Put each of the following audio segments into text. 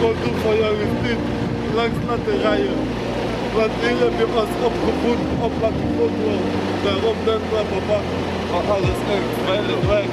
kon doen van jou is dit. Langs laten rijden. Want hier heb je ons opgevoed op latifoto. Daarom dank we papa voor alles echt. Veilig weg.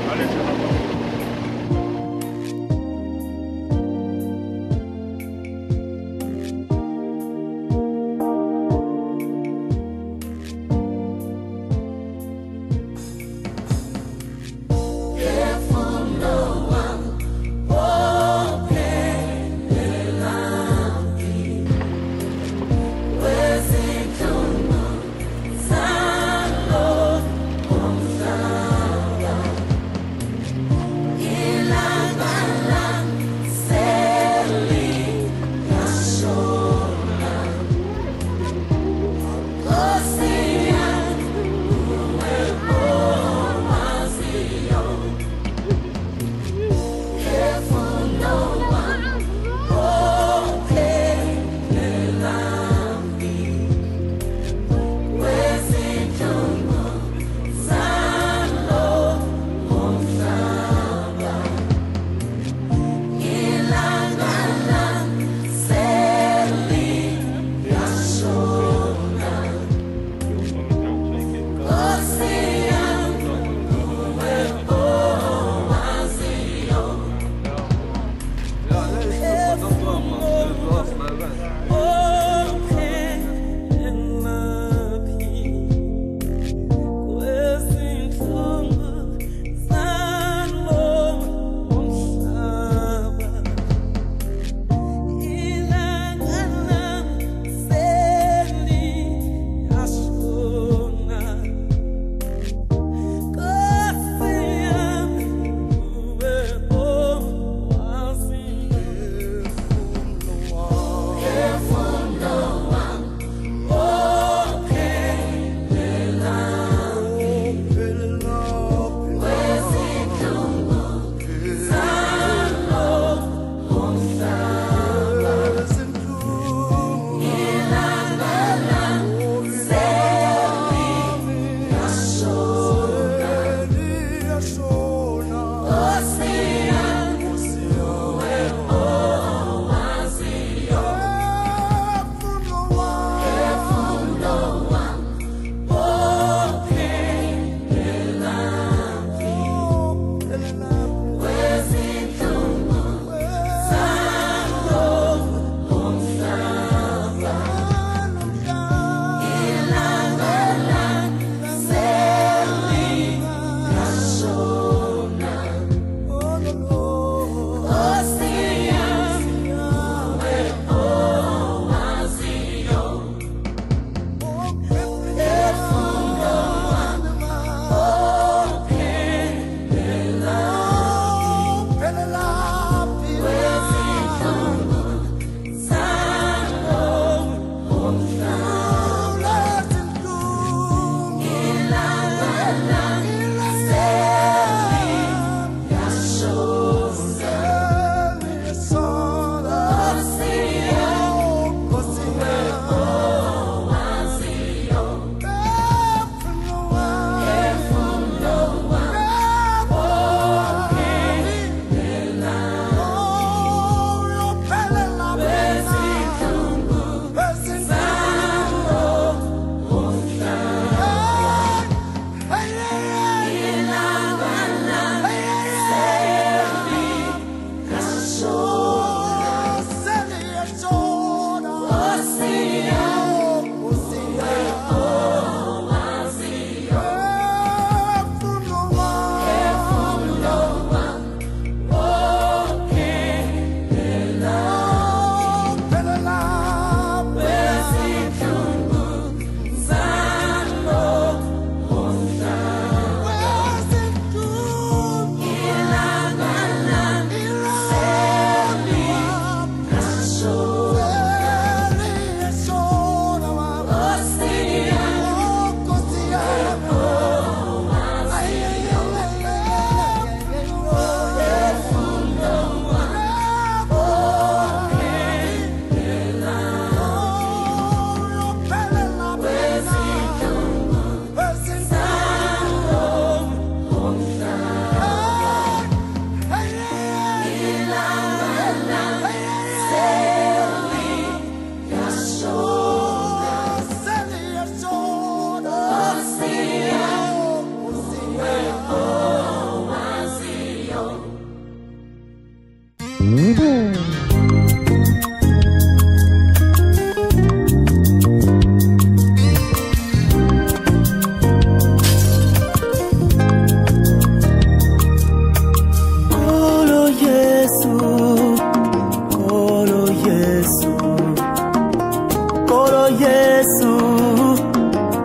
Yesu,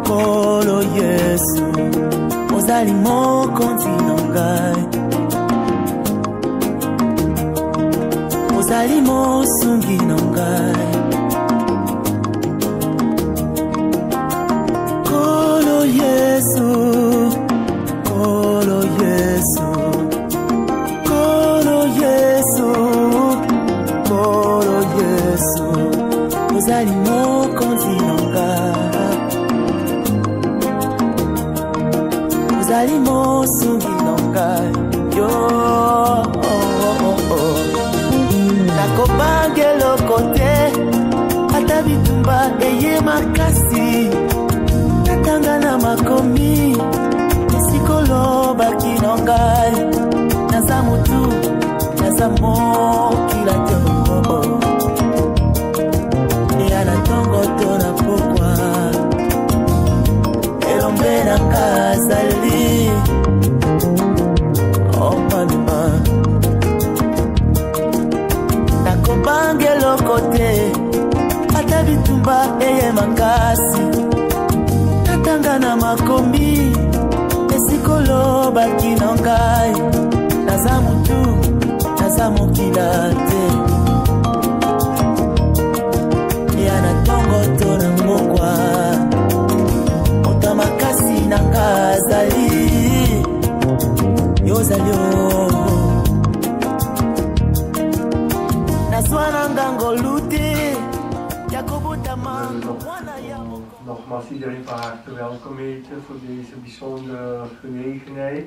Kolo Yesu, ozali mokonzi na ngai, ozali mosungi na ngai. Kolo Yesu, Kolo Yesu, Kolo Yesu, Kolo Yesu, ozali mokonzi na ngai, ozali mosungi na ngai. Yo nakobange lokote ata bitumba eye makasi, natanga na makomi esikolo baki na ngai, naza mutu naza mokila te ya na tongo to na pokwa elombe na kazali. Oh mama, nakobange lokote ata bitumba eye makasi, natanga na makomi esikolo baki na ngai, naza mutu naza mokila te ya na tongo to na mokwa ota makasi na kazali. Yozali Nogmaals iedereen van harte welkom heten voor deze bijzondere gelegenheid.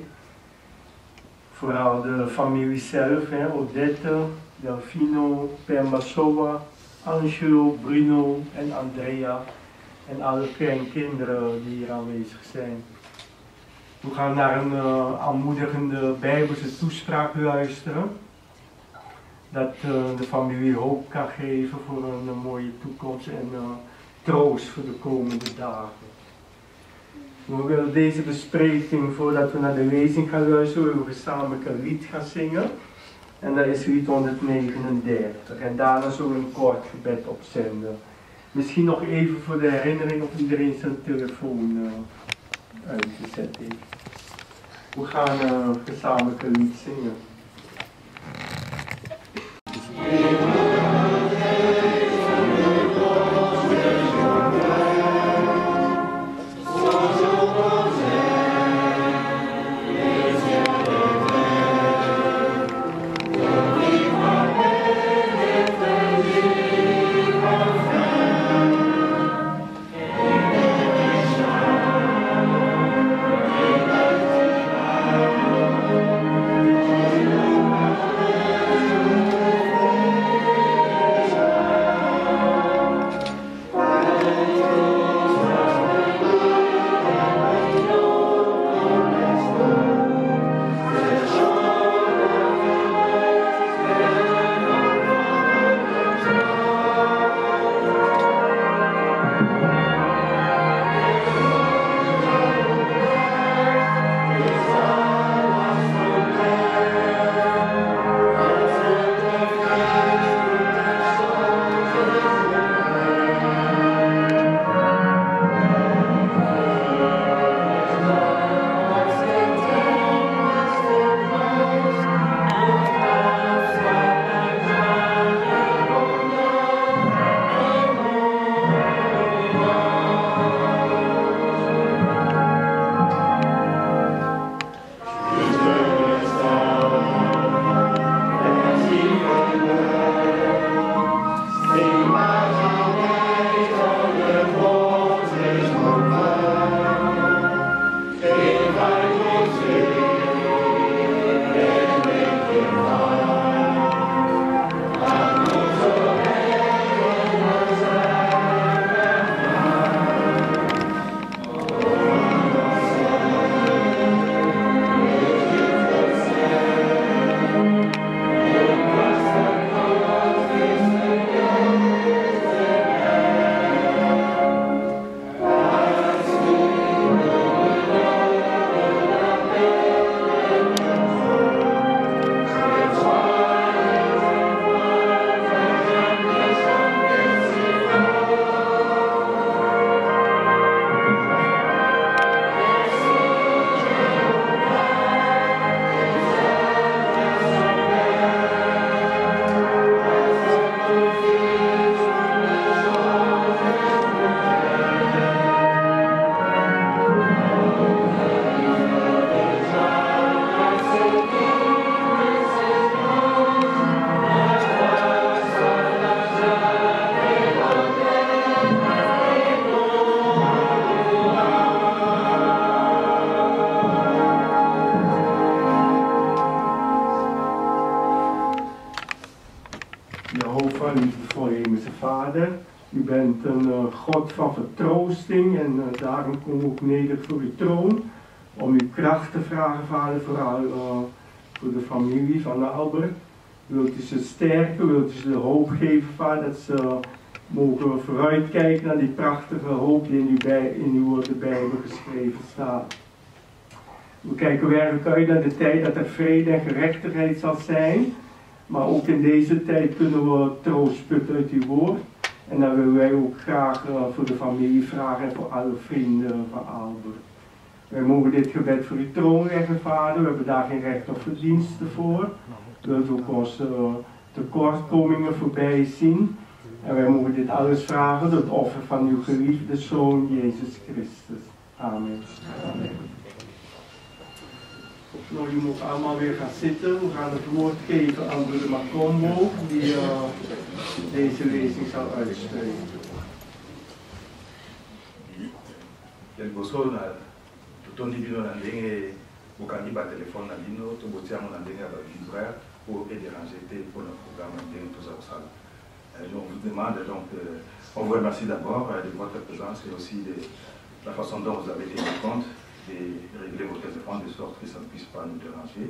Vooral de familie zelf, Odette, Delfino, Permasoa, Angelo, Bruno en Andrea en alle kleinkinderen die hier aanwezig zijn. We gaan naar een aanmoedigende Bijbelse toespraak luisteren, dat de familie hoop kan geven voor een mooie toekomst en troost voor de komende dagen. We willen deze bespreking, voordat we naar de lezing gaan luisteren, willen we gezamenlijk een lied gaan zingen. En dat is lied 139. En daarna zullen we een kort gebed opzenden. Misschien nog even voor de herinnering of iedereen zijn telefoon uitgezet heeft. We gaan gezamenlijk een lied zingen. Amen. Vader. U bent een God van vertroosting en daarom kom ik ook neder voor uw troon. Om uw kracht te vragen, Vader, vooral voor de familie van Albert. Wilt u ze sterken, wilt u ze de hoop geven, Vader, dat ze mogen vooruitkijken naar die prachtige hoop die in uw woord de Bijbel geschreven staat. We kijken werkelijk uit naar de tijd dat er vrede en gerechtigheid zal zijn. Maar ook in deze tijd kunnen we troost putten uit uw woord. En dan willen wij ook graag voor de familie vragen en voor alle vrienden van Albert. Wij mogen dit gebed voor uw troon leggen, Vader. We hebben daar geen recht of verdiensten voor. Wilt ook onze tekortkomingen voorbij zien. En wij mogen dit alles vragen door het offer van uw geliefde Zoon, Jezus Christus. Amen. Amen. Nou, je moet allemaal weer gaan zitten. We gaan het woord geven aan broeder Macombo, die deze lezing zal uitspreken. Ton divino na ndenge bokangi ba téléphone na bino to botiamo na ndenge ba vibraire pour déranger pour le programme ndenge tout ça. On vous demande donc on vous remercie d'abord de votre présence et aussi de la façon dont vous avez tenu compte de régler vos téléphones de sorte que ça ne puisse pas nous déranger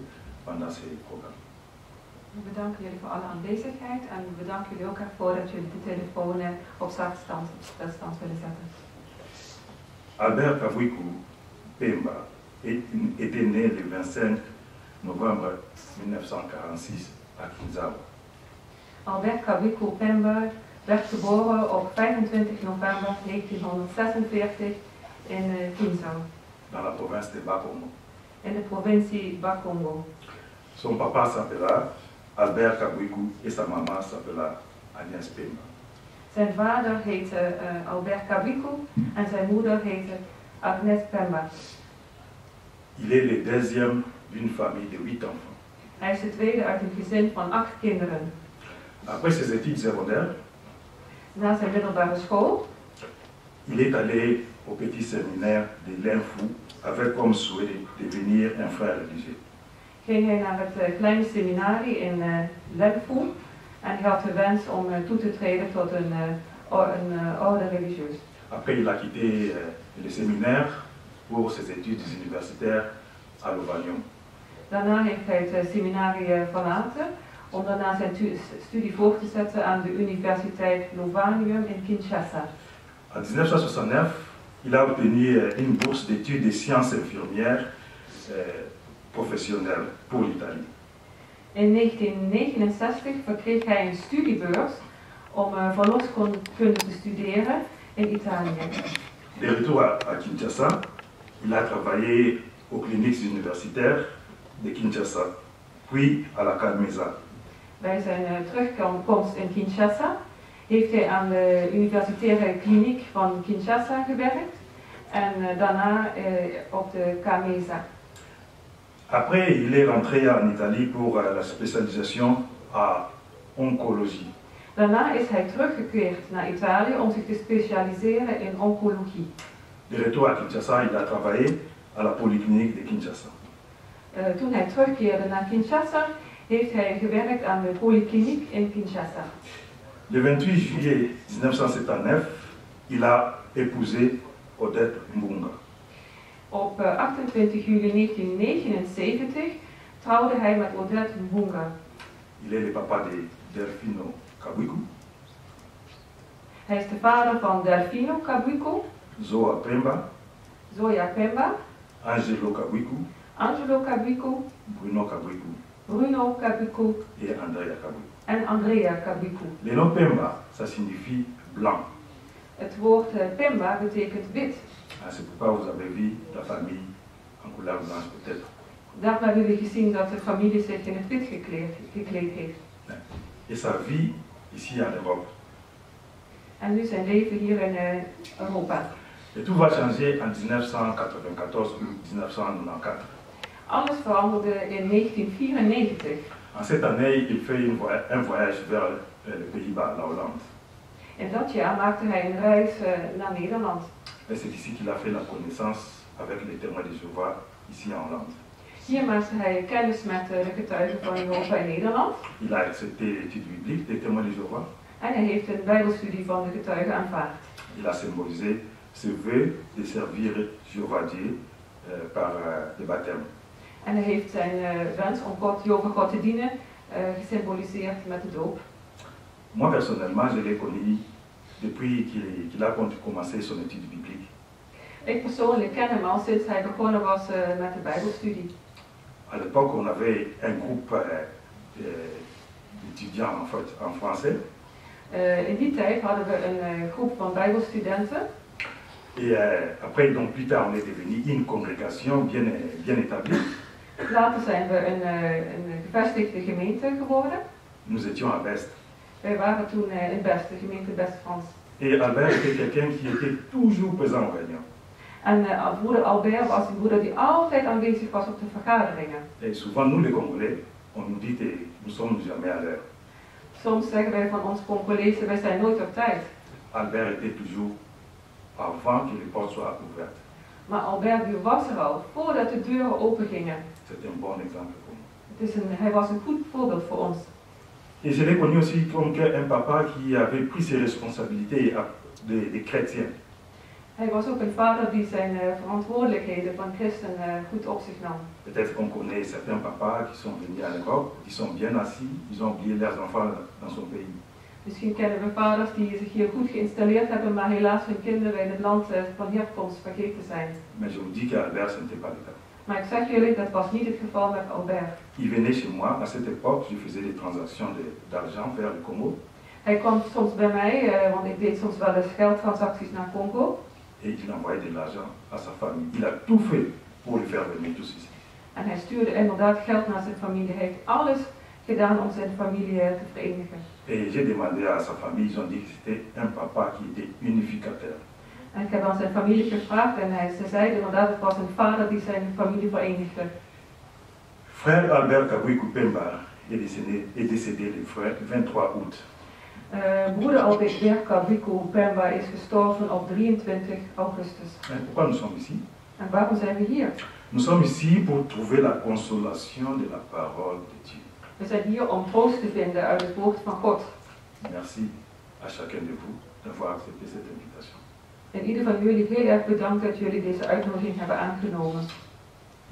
pendant ces programmes. We bedanken jullie voor alle aanwezigheid en we bedanken jullie ook ervoor dat jullie de telefoon op stilstand willen zetten. Albert Kavuiku Pemba était né le 25 novembre 1946 à Kinshasa. Albert Kavuiku Pemba werd geboren op 25 november 1946 in Kinshasa. Dans la province de Bakongo. In de provincie Bakongo. Son papa s'appela Albert Kavuiku et sa maman s'appela Agnès Pemba. Zijn vader heette Albert Kavuiku en zijn moeder heette Agnès Pemba. Il est le deuxième d'une famille de 8 enfants. Hij is de tweede uit een gezin van 8 kinderen. Après ses études secondaires, na zijn middelbare school, il est allé au petit séminaire de l'Infou avec comme souhait de devenir un frère religieux. Ging hij naar het kleine seminarie in Lenfu en hij had de wens om toe te treden tot een orde religieus. Après, il a quitté le séminaire pour ses études universitaires à Lovanium. Daarna heeft hij het seminarie verlaten om daarna zijn studie voor te zetten aan de Universiteit Lovanium in Kinshasa. En 1969, il a obtenu une bourse d'études de sciences infirmières professionnelles pour l'Italie. In 1969 verkreeg hij een studiebeurs om verloskunde te studeren in Italië. De retour à Kinshasa, il a travaillé aux cliniques universitaires de Kinshasa, puis à la Calmeza. Bij zijn terugkomst in Kinshasa heeft hij aan de universitaire kliniek van Kinshasa gewerkt en daarna op de Calmeza. Après, il est rentré en Italie pour la spécialisation à oncologie. Daarna is hij teruggekeerd naar Italië om zich te specialiseren in oncologie. De retour à Kinshasa, il a travaillé à la polyclinique de Kinshasa. Toen hij terugkeerde naar Kinshasa, heeft hij gewerkt aan de polykliniek in Kinshasa. Le 28 juillet 1979, il a épousé Odette Mbunga. Op 28 juli 1979 trouwde hij met Odette Mbunga. Il est le papa de Delfino Kabuiku. Hij is de vader van Delfino Kabuiku, Zoa Pemba, Zoya Pemba, Angelo Kabuiku, Angelo Kabuiku, Bruno Kabuiku Bruno Kabuiku et Andrea Kabuiku. en Andrea Kabuiku. Le nom Pemba, ça signifie blanc. Het woord Pemba betekent wit. C'est pourquoi vous avez vu la famille en couleur blanche peut-être. Daarom hebben jullie gezien dat de familie zich in het wit gekleed heeft. Et sa vie ici en Europe. En nu zijn leven hier in Europa. Et tout va changer en 1994 ou 1994. Alles veranderde in 1994. En cette année, il fait un voyage vers le Pays-Bas, la Hollande. In dat jaar maakte hij een reis naar Nederland. Et c'est ici qu'il a fait la connaissance avec les témoins de Jéhovah, ici en Hollande. Hier maakte hij kennis met de getuigen van Jehovah in Nederland. Il a accepté l'étude biblique des témoins de Jéhovah. En hij heeft een bijbelstudie van de getuigen aanvaard. Il a symbolisé ce vœu de servir Jéhovah Dieu par le baptême. En hij heeft zijn wens om Jehovah God te dienen gesymboliseerd met de doop. Moi personnellement, je l'ai connu depuis qu'il a commencé son étude biblique. Ik persoonlijk ken hem al sinds hij begonnen was met de bijbelstudie. À l'époque, on avait un groupe d'étudiants en français. In die tijd hadden we een groep van bijbelstudenten. Et après, donc plus tard, on est devenu une congrégation bien établie. Later zijn we een gevestigde gemeente geworden. Nous étions à Best. Wij waren toen in Best, de gemeente Best-Frans. Et Albert était quelqu'un qui était toujours présent aux réunions. En broeder Albert was een broeder die altijd aanwezig was op de vergaderingen. Et souvent, nous les Congolais, on nous dit que nous sommes jamais à l'heure. Soms zeggen wij van ons Congolezen, wij zijn nooit op tijd. Albert était toujours avant que les portes soient ouvertes. Maar Albert die was er al, voordat de deuren open gingen. C'est un bon exemple pour nous. Hij was een goed voorbeeld voor ons. Et je l'ai connu aussi comme un papa qui avait pris ses responsabilités des chrétiens. Hij was ook een vader die zijn verantwoordelijkheden van christen goed op zich nam. Peut-être qu'on connaît certains papas qui sont venus à l'Europe, qui sont bien assis, ils ont oublié leurs enfants dans son pays. Misschien kennen we vaders die zich hier goed geïnstalleerd hebben, maar helaas hun kinderen in het land van herkomst vergeten zijn. Mais je vous dis qu'Albert, ce n'était pas le cas. Maar ik zeg jullie, dat was niet het geval met Albert. Il venait chez moi, à cette époque, je faisais des transactions d'argent vers le Congo. Hij kwam soms bij mij, want ik deed soms wel eens geldtransacties naar Congo. Et il envoyait de l'argent à sa famille. Il a tout fait pour le faire venir tous ici. En hij stuurde inderdaad geld naar zijn familie. Hij heeft alles gedaan om zijn familie te verenigen. Et j'ai demandé à sa famille, ils ont dit que c'était un papa qui était unificateur. En ik heb aan zijn familie gevraagd en ze zeiden inderdaad, het was een vader die zijn familie verenigde. Frère Albert Kabouikou Pemba est décédé le 23 août. Broeder Albert Kabouikou Pemba is gestorven op 23 augustus. Et pourquoi nous sommes ici? En waarom zijn we hier? Nous sommes ici pour trouver la consolation de la parole de Dieu. We zijn hier om troost te vinden uit het woord van God. Merci à chacun de vous d'avoir accepté cette invitation. En ieder van jullie heel erg bedankt dat jullie deze uitnodiging hebben aangenomen.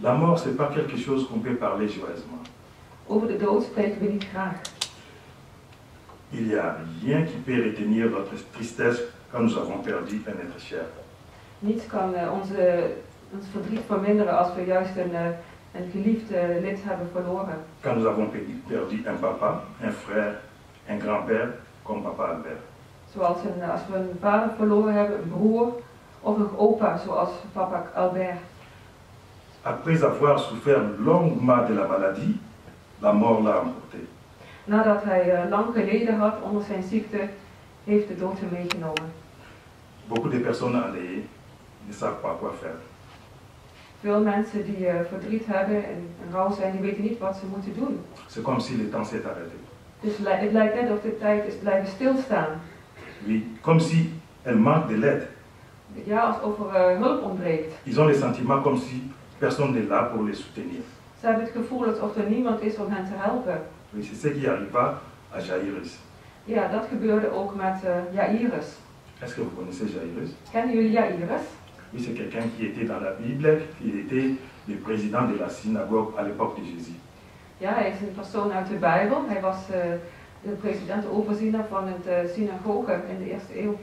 La mort, c'est pas quelque chose qu'on peut parler joyeusement. Over de dood spreken we niet graag. Il n'y a rien qui peut retenir notre tristesse quand nous avons perdu un être cher. Niets kan ons verdriet verminderen als we juist een geliefd lid hebben verloren. Quand nous avons perdu un papa, un frère, un grand-père, comme papa Albert. Zoals als we een vader verloren hebben, een broer of een opa, zoals papa Albert. Après avoir souffert longuement de la maladie, la mort l'a emporté. Nadat hij lang geleden had onder zijn ziekte, heeft de dood hem meegenomen. Beaucoup de personnes endeuillées ne savent pas quoi faire. Veel mensen die verdriet hebben en rouw zijn, die weten niet wat ze moeten doen. C'est comme si le temps s'est arrêté. Dus het lijkt net of de tijd is blijven stilstaan. Oui, comme si elle manque de l'aide. Ja, alsof er hulp ontbreekt. Ils ont le sentiment comme si personne n'est là pour les soutenir. Ze hebben het gevoel alsof er niemand is om hen te helpen. Oui, c'est ce qui arriva à Jairus. Ja, dat gebeurde ook met Jairus. Est-ce que vous connaissez Jairus? Kennen jullie Jairus? Oui, c'est quelqu'un qui était dans la Bible, qui était le président de la synagogue à l'époque de Jésus. Ja, hij is een persoon uit de Bijbel. Hij was de president, de overziener van het synagoge in de eerste eeuw.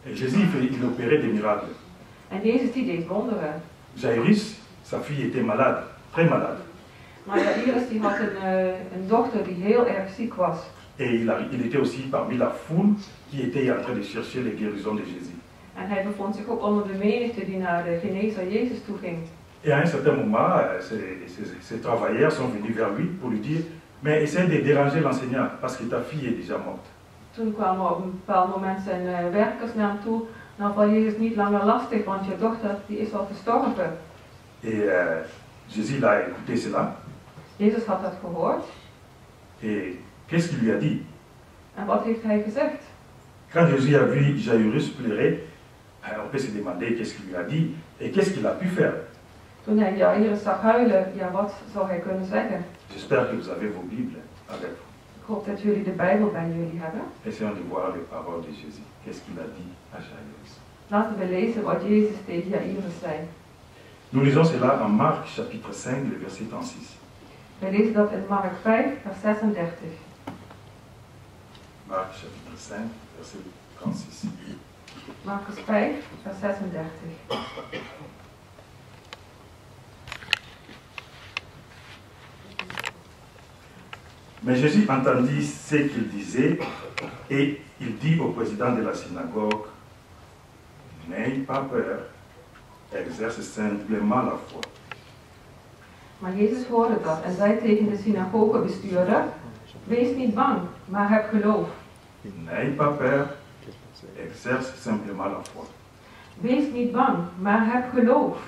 Et Jésus, il opérait des miracles. En Jezus die deed wonderen. Jairus, sa fille était malade, très malade. Maar Jairus die had een dochter die heel erg ziek was. Et il était aussi parmi la foule qui était en train de chercher les guérisons de Jésus. En hij bevond zich ook onder de menigte die naar de genezer Jezus toe ging. Et à un certain moment, ces travailleurs sont venus vers lui pour lui dire, mais essaie de déranger l'enseignant parce que ta fille est déjà morte. Toen kwamen op een bepaald moment zijn werkers naar hem toe. Nou, val Jezus niet langer lastig, want je dochter die is al gestorven. Et Jésus l'a écouté cela. Jezus had dat gehoord. Et qu'est-ce qu'il lui a dit? En wat heeft hij gezegd? Quand Jésus a vu Jairus pleurer, on peut se demander qu'est-ce qu'il lui a dit et qu'est-ce qu'il a pu faire. Toen hij Jairus zag huilen, ja, wat zou hij kunnen zeggen? J'espère que vous avez vos Bibles avec vous. Ik hoop dat jullie de Bijbel bij jullie hebben. Essayons de voir les paroles de Jésus. Qu'est-ce qu'il a dit à Jairus? Laten we lezen wat Jezus tegen Jairus zei. Nous lisons cela en Marc chapitre 5, le verset 36. Wij lezen dat in Mark 5, vers 36. Marc chapitre 5, verset 36. Marcus 5, vers 36. Mais Jésus entendit ce qu'il disait et il dit au président de la synagogue, n'aie pas peur, exerce simplement la foi. Maar Jezus hoorde dat en zei tegen de synagogebestuurder, wees niet bang, maar heb geloof. N'aie pas peur, exerce simplement la foi. Wees niet bang, maar heb geloof.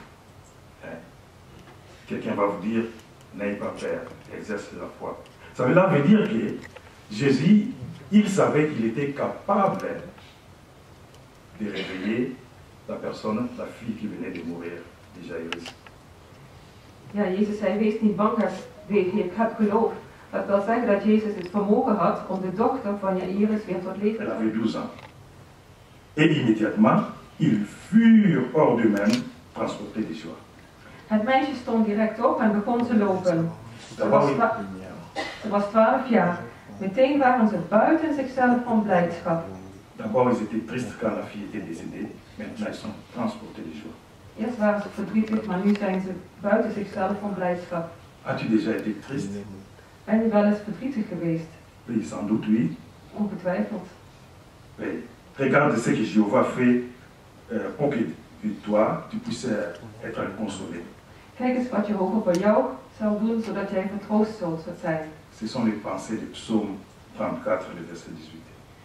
Quelqu'un va vous dire, n'aie pas peur, exerce la foi. Cela veut dire que Jésus, il savait qu'il était capable de réveiller la personne, la fille qui venait de mourir, de Jairus. Ja, Jezus zei, wees niet bang, ik heb geloof. Dat wil zeggen dat Jezus het vermogen had om de dochter van Jairus weer tot leven te Elle brengen. avait 12 ans. Et immédiatement, ils furent hors d'eux-mêmes, transportés des joies. Het meisje stond direct op en begon te lopen. D'abord, Ze was 12 jaar. Meteen waren ze buiten zichzelf van blijdschap. ils étaient tristes quand la fille était décédée. Maintenant, ils sont transportés des joies. Eerst waren ze verdrietig, maar nu zijn ze buiten zichzelf van blijdschap. As-tu déjà été triste? Ben je wel eens verdrietig geweest? Oui, sans doute, oui. Ongetwijfeld. Oui. Regarde ce que Jéhovah fait pour que toi, tu puisses être consolé. Kijk eens wat Jehovah voor jou zal doen, zodat jij vertroost zult zijn. Ce sont les pensées du psaume 34, le verset 18.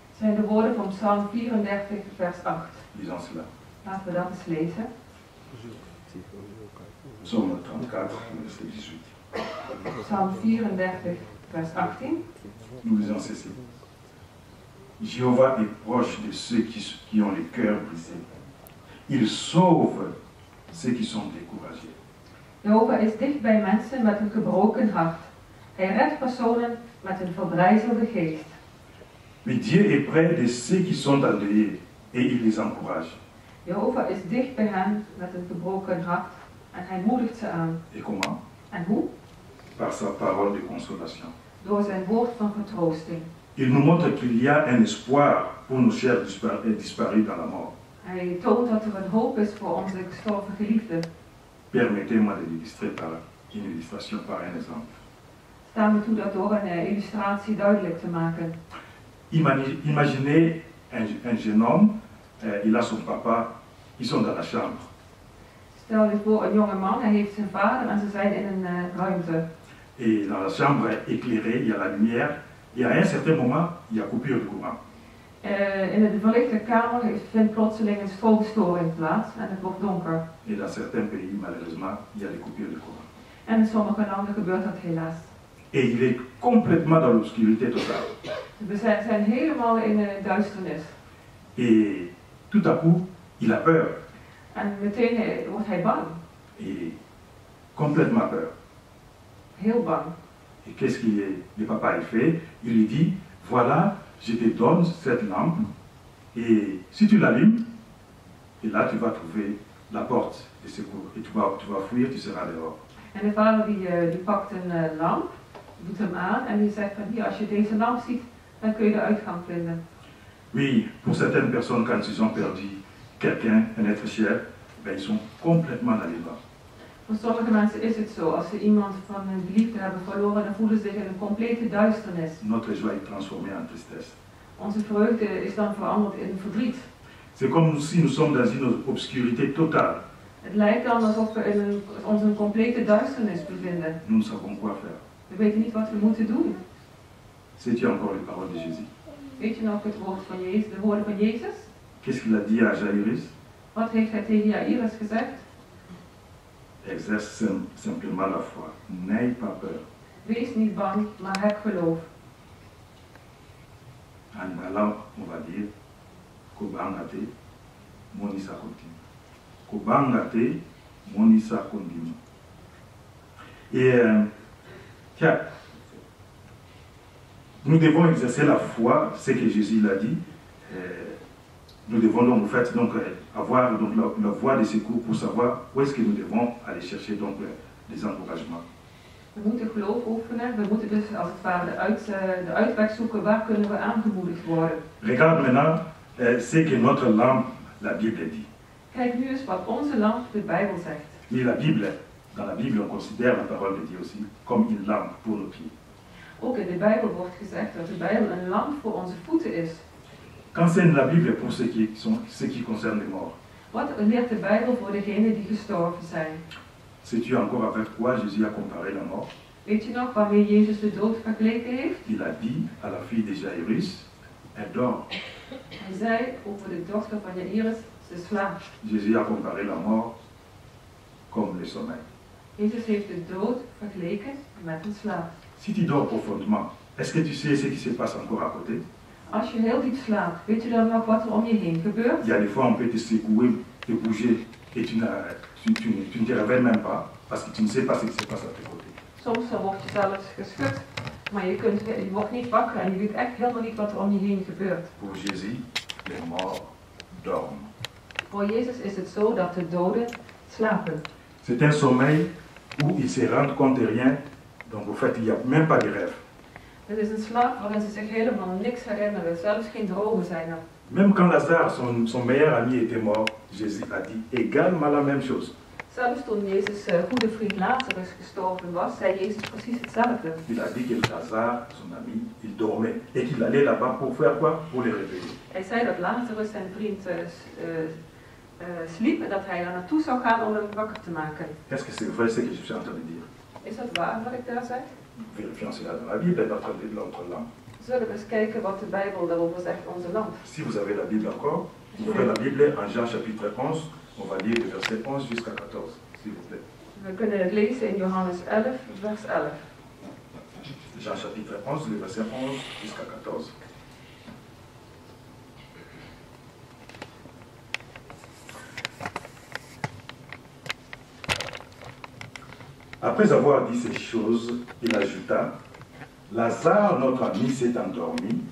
Het zijn de woorden van Psalm 34, vers 8. Lisons cela. Laten we dat eens lezen. Psaume 34, verset 18. Psalm 34, vers 18. Nous lisons ceci. Jéhovah est proche de ceux qui ont le cœur brisé. Il sauve ceux qui sont découragés. Jehovah is dicht bij mensen met een gebroken hart. Hij redt personen met een verbrijzelde geest. Mais Dieu est près de ceux qui sont endeuillés et il les encourage. Jehovah is dicht bij hen met een gebroken hart en hij moedigt ze aan. Et comment? En hoe? Par sa parole de consolation. Door zijn woord van vertroosting. Il nous montre qu'il y a un espoir pour nos chers disparus dans la mort. Hij toont dat er een hoop is voor onze gestorven geliefden. Permettez-moi de l'illustrer par une illustration, par un exemple. Sta me toe dat door een illustratie duidelijk te maken. Imaginez un jeune homme, il a son papa, ils sont dans la chambre. Stel je voor een jonge man, hij heeft zijn vader en ze zijn in een ruimte. Et dans la chambre éclairée, il y a la lumière, et à un certain moment, il y a coupure de courant. In de verlichte kamer vindt plotseling een stroomstoring plaats en het wordt donker. Et dans certains pays, malheureusement, il y a des coupures de courant. En in sommige landen gebeurt dat helaas. Et il est complètement dans l'obscurité totale. We zijn helemaal in de duisternis. Et tout à coup, il a peur. En meteen wordt hij bang. Et complètement peur. Heel bang. Et qu'est-ce que le papa il fait? Il lui dit, voilà, je te donne cette lampe, et si tu l'allumes, et là tu vas trouver la porte de secours, et tu vas fuir, tu seras dehors. En de vader die pakt een lamp, doet hem aan en die zegt van hier, als je deze lamp ziet, dan kun je de uitgang vinden. Oui, pour certaines personnes, quand ils ont perdu quelqu'un, un être cher, ben, ils sont complètement dans les bas. Voor sommige mensen is het zo, als ze iemand van hun geliefde hebben verloren, dan voelen ze zich in een complete duisternis. Notre joie est transformée en tristesse. Onze vreugde is dan veranderd in verdriet. C'est comme si nous sommes dans une obscurité totale. Het lijkt dan alsof we ons in een complete duisternis bevinden. Nous ne savons quoi faire. We weten niet wat we moeten doen. Sais-tu encore les paroles de Jésus? Weet je nog het woord van Jezus, de woorden van Jezus? Qu'est-ce qu'il a dit à Jairus? Wat heeft hij tegen Jairus gezegd? Exerce simplement la foi. N'aie pas peur. Wees niet bang, maar heb geloof. En allant, on va dire, Kobangate, Monisa continue. Kobangate, Monisa continue. Et tiens, Nous devons exercer la foi, c'est ce que Jésus l'a dit. Nous devons donc, en fait, donc, avoir donc, la voie de secours pour savoir où est-ce que nous devons aller chercher donc, des encouragements. We moeten geloof oefenen, we moeten dus als het ware de uitweg zoeken, waar kunnen we aangemoedigd worden. Regarde maintenant ce que notre lampe, la Bible, dit. Kijk nu eens wat onze lamp de Bijbel zegt. Et la Bible, dans la Bible, on considère la parole de Dieu aussi comme une lampe pour nos pieds. Ook in de Bijbel wordt gezegd dat de Bijbel een lamp voor onze voeten is. Qu'enseigne la Bible pour ce qui concerne les morts? Wat leert de Bijbel voor degenen die gestorven zijn? Sais-tu encore avec quoi Jésus a comparé la mort? Weet je nog waarmee Jezus de dood vergeleken heeft? Il a dit à la fille de Jairus, elle dort. Hij zei over de dochter van Jairus, ze slaapt. Jésus a comparé la mort comme le sommeil. Jezus heeft de dood vergeleken met een slaap. Si tu dors profondément, est-ce que tu sais ce qui se passe encore à côté? Als je heel diep slaapt, weet je dan nog wat er om je heen gebeurt? Il y a des fois on peut te secouer, te bouger et tu ne te réveilles même pas parce que tu ne sais pas ce qui se passe à tes côtés. Soms dan word je zelfs geschud, maar je wordt niet wakker en je weet echt helemaal niet wat er om je heen gebeurt. Pour Jésus, les morts dorment. Voor Jezus is het zo dat de doden slapen. C'est un sommeil où ils se rendent compte de rien, donc au fait il n'y a même pas de rêve. Het is een slaap waarin ze zich helemaal niks herinneren, zelfs geen dromen zijn er. Même quand Lazare, son meilleur ami, était mort, Jésus a dit également la même chose. Zelfs toen Jezus' goede vriend Lazarus gestorven was, zei Jezus precies hetzelfde. Il a dit que Lazare, son ami, il dormait et qu'il allait là-bas pour faire quoi? Pour les réveiller. Hij zei dat Lazarus zijn vriend sliep en dat hij daar naartoe zou gaan om hem wakker te maken. Est-ce que c'est vrai ce que je suis en train de dire? Is dat waar wat ik daar zeg? Vérifions cela dans la Bible, notre lampe. Zullen we eens kijken wat de Bijbel daarover zegt, onze lamp. Si vous avez la Bible encore, ouvrez la Bible en Jean chapitre 11, on va lire de verset 11 jusqu'à 14, s'il vous plaît. We kunnen het lezen in Johannes 11, vers 11. Jean chapitre 11, le verset 11 jusqu'à 14. Après avoir dit ces choses, il ajouta, Lazare, notre ami, s'est endormi,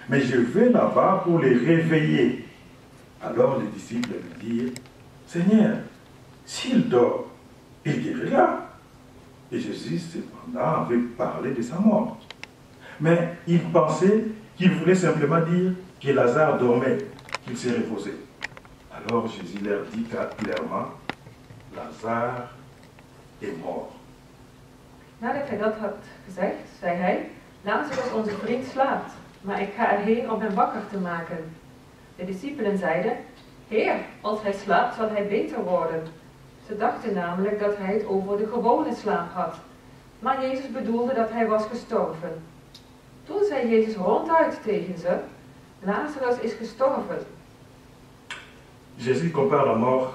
mais je vais là-bas pour les réveiller. Alors les disciples lui dirent, Seigneur, s'il dort, il guérira. Et Jésus, cependant, avait parlé de sa mort. Mais il pensait qu'il voulait simplement dire que Lazare dormait, qu'il s'est reposé. Alors Jésus leur dit clairement, Lazare est mort. Nadat hij dat had gezegd, zei hij, Lazarus onze vriend slaapt, maar ik ga erheen om hem wakker te maken. De discipelen zeiden, Heer, als hij slaapt zal hij beter worden. Ze dachten namelijk dat hij het over de gewone slaap had. Maar Jezus bedoelde dat hij was gestorven. Toen zei Jezus ronduit tegen ze, Lazarus is gestorven. Jésus compare la mort,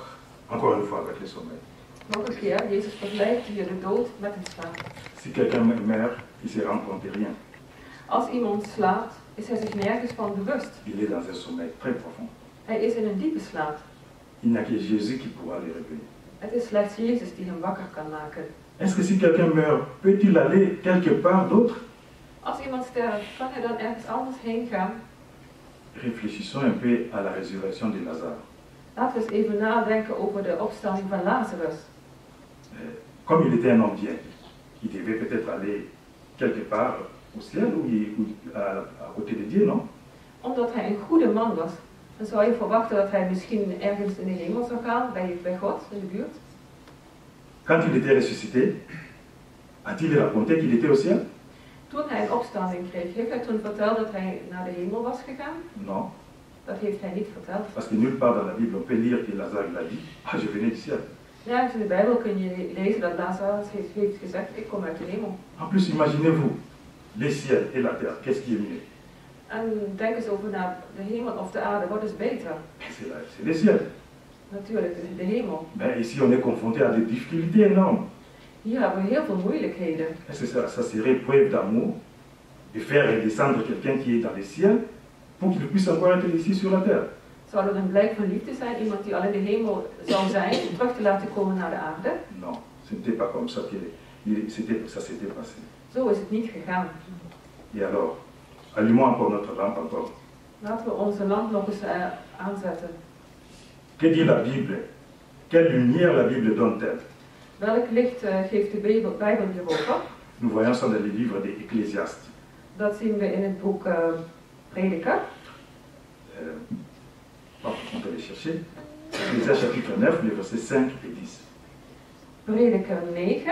encore une fois, avec le sommeil. Nog een keer, Jezus vergelijkt hier de dood met het slaap. Si quelqu'un meurt, il se rend compte de rien. Als iemand slaapt, is hij zich nergens van bewust. Il est dans un sommeil très profond. Hij is in een diepe slaap. Il n'y a que Jésus qui pourra le réveiller. Het is slechts Jezus die hem wakker kan maken. Est-ce que si quelqu'un meurt, peut-il aller quelque part d'autre? Als iemand sterft, kan hij dan ergens anders heen gaan? Réfléchissons un peu à la résurrection de Lazare. Laten we eens even nadenken over de opstanding van Lazarus. Comme il était un homme bien, il devait peut-être aller quelque part au ciel ou à côté de Dieu, non? Omdat hij een goede man was, dan zou je verwachten dat hij misschien ergens in de hemel zou gaan, bij God, in de buurt. Quand il était ressuscité, a-t-il raconté qu'il était au ciel? Toen hij een opstanding kreeg, heeft hij toen verteld dat hij naar de hemel was gegaan? Non. Dat heeft hij niet verteld. Parce que nulle part dans la Bible on peut lire que Lazare l'a dit, ah je venais du ciel. Nergens in de Bijbel kun je lezen dat Lazarus heeft gezegd, ik kom uit de hemel. En plus, imaginez-vous, les ciels et la terre, qu'est-ce qui est mieux? En denk eens over naar de hemel of de aarde, wat is beter? C'est les ciels. Natuurlijk, de hemel. Mais ici, on est confronté à des difficultés énormes. Hier hebben we heel veel moeilijkheden. Est-ce que ça serait preuve d'amour de faire redescendre quelqu'un qui est dans les ciels pour qu'il puisse encore être ici sur la terre? Zou er een blijk van liefde zijn, iemand die al in de hemel zou zijn, om terug te laten komen naar de aarde? Non, ce n'était pas comme ça que ça s'était passé. Zo is het niet gegaan. Et alors, Allumons encore notre lampe encore. Laten we onze lamp nog eens aanzetten. Que dit la Bible? Quelle lumière la Bible donne-t-elle? Welk licht geeft de Bijbel hierover? Nous voyons ça dans les livres des Ecclésiastes. Dat zien we in het boek Prediker. On peut les chercher. Ecclésiastes chapitre 9, les versets 5 et 10. Prediker 9,